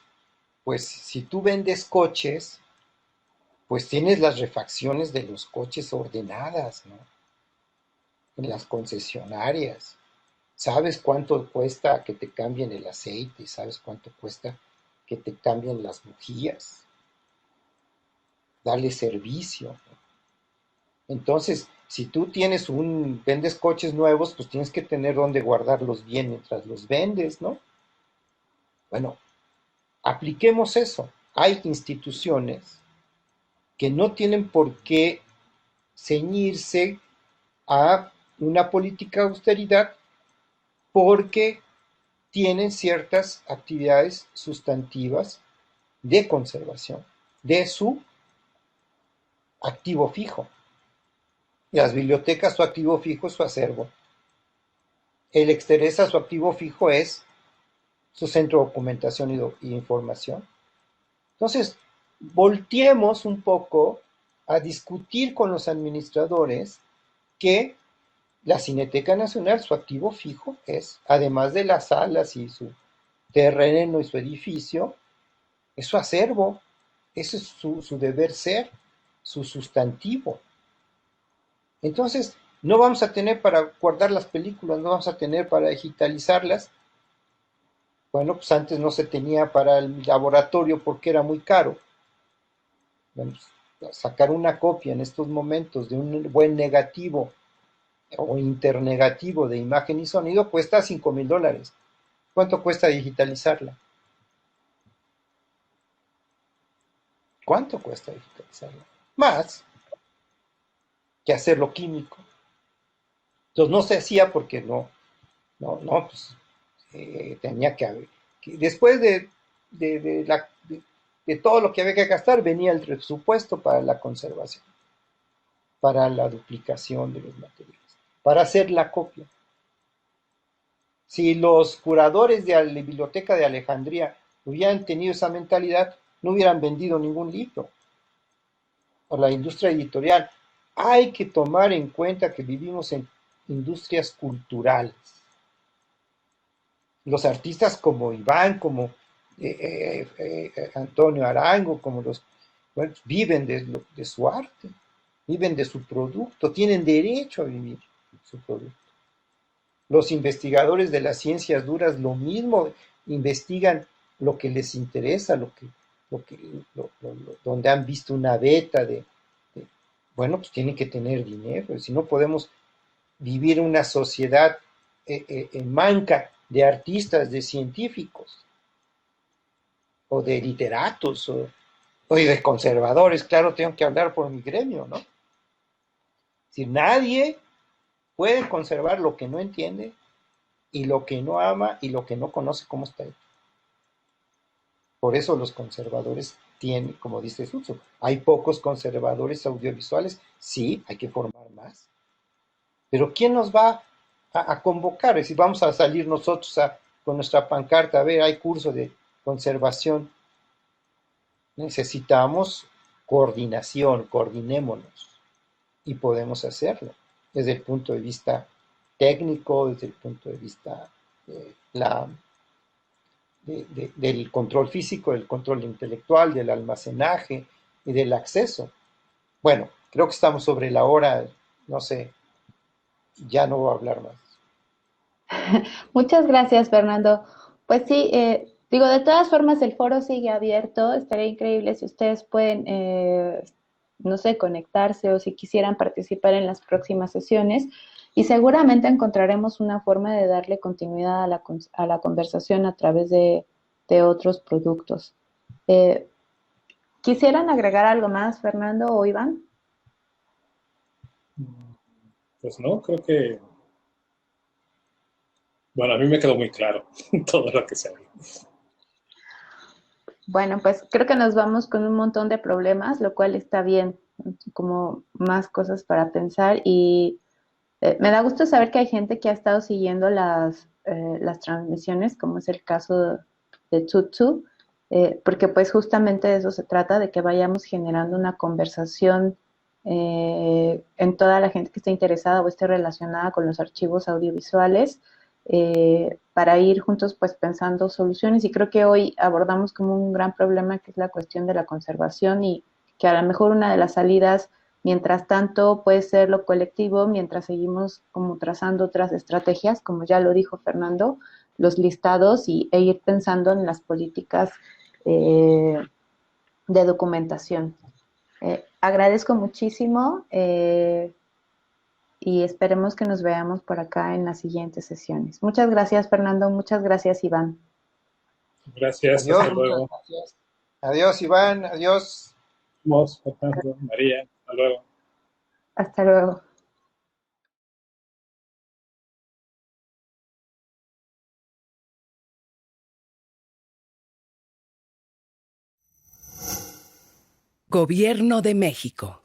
pues si tú vendes coches, pues tienes las refacciones de los coches ordenadas, ¿no? En las concesionarias. Sabes cuánto cuesta que te cambien el aceite, sabes cuánto cuesta que te cambien las bujías, darle servicio, ¿no? Entonces, si tú vendes coches nuevos, pues tienes que tener dónde guardarlos bien mientras los vendes, ¿no? Bueno, apliquemos eso. Hay instituciones que no tienen por qué ceñirse a una política de austeridad porque tienen ciertas actividades sustantivas de conservación de su activo fijo. Las bibliotecas, su activo fijo es su acervo. El Exteresa, su activo fijo es su centro de documentación y información. Entonces, volteemos un poco a discutir con los administradores que La Cineteca Nacional, su activo fijo es, además de las salas y su terreno y su edificio, es su acervo, ese es su deber ser, su sustantivo. Entonces, no vamos a tener para guardar las películas, no vamos a tener para digitalizarlas. Bueno, pues antes no se tenía para el laboratorio porque era muy caro. Bueno, pues, sacar una copia en estos momentos de un buen negativo o internegativo de imagen y sonido cuesta $5,000. ¿Cuánto cuesta digitalizarla? ¿Cuánto cuesta digitalizarla? Más que hacerlo químico. Entonces no se hacía porque pues tenía que haber. Después de todo lo que había que gastar, venía el presupuesto para la conservación, para la duplicación de los materiales, para hacer la copia. Si los curadores de la Biblioteca de Alejandría hubieran tenido esa mentalidad, no hubieran vendido ningún libro. O la industria editorial. Hay que tomar en cuenta que vivimos en industrias culturales. Los artistas como Iván, como Antonio Arango, como bueno, viven de su arte, viven de su producto, tienen derecho a vivir su producto. Los investigadores de las ciencias duras lo mismo, investigan lo que les interesa, donde han visto una beta bueno, pues tienen que tener dinero, si no podemos vivir una sociedad manca de artistas, de científicos, o de literatos, o de conservadores, claro, tengo que hablar por mi gremio, ¿no? Si nadie puede conservar lo que no entiende, y lo que no ama, y lo que no conoce cómo está hecho. Por eso los conservadores tienen, como dice Suso, hay pocos conservadores audiovisuales, sí, hay que formar más. Pero ¿quién nos va a convocar? Es decir, vamos a salir nosotros con nuestra pancarta, a ver, hay curso de conservación. Necesitamos coordinación, coordinémonos y podemos hacerlo desde el punto de vista técnico, desde el punto de vista de del control físico, del control intelectual, del almacenaje y del acceso. Bueno, creo que estamos sobre la hora, no sé, ya no voy a hablar más. Muchas gracias, Fernando. Pues sí, digo, de todas formas el foro sigue abierto. Estaría increíble si ustedes pueden, no sé, conectarse o si quisieran participar en las próximas sesiones. Y seguramente encontraremos una forma de darle continuidad a la conversación a través de otros productos. Eh, ¿Quisieran agregar algo más, Fernando o Iván? Pues no, creo que, bueno, a mí me quedó muy claro todo lo que se habló. Bueno, pues creo que nos vamos con un montón de problemas, lo cual está bien, como más cosas para pensar y me da gusto saber que hay gente que ha estado siguiendo las transmisiones, como es el caso de Tutu, porque pues justamente de eso se trata, de que vayamos generando una conversación en toda la gente que esté interesada o esté relacionada con los archivos audiovisuales, para ir juntos pues pensando soluciones. Y creo que hoy abordamos como un gran problema que es la cuestión de la conservación y que a lo mejor una de las salidas mientras tanto puede ser lo colectivo, mientras seguimos como trazando otras estrategias, como ya lo dijo Fernando, los listados e ir pensando en las políticas de documentación. Agradezco muchísimo y esperemos que nos veamos por acá en las siguientes sesiones. Muchas gracias, Fernando. Muchas gracias, Iván. Gracias, Adiós, hasta muchas luego. gracias. Adiós, Iván, adiós. Fernando, María, hasta luego. Hasta luego. Gobierno de México.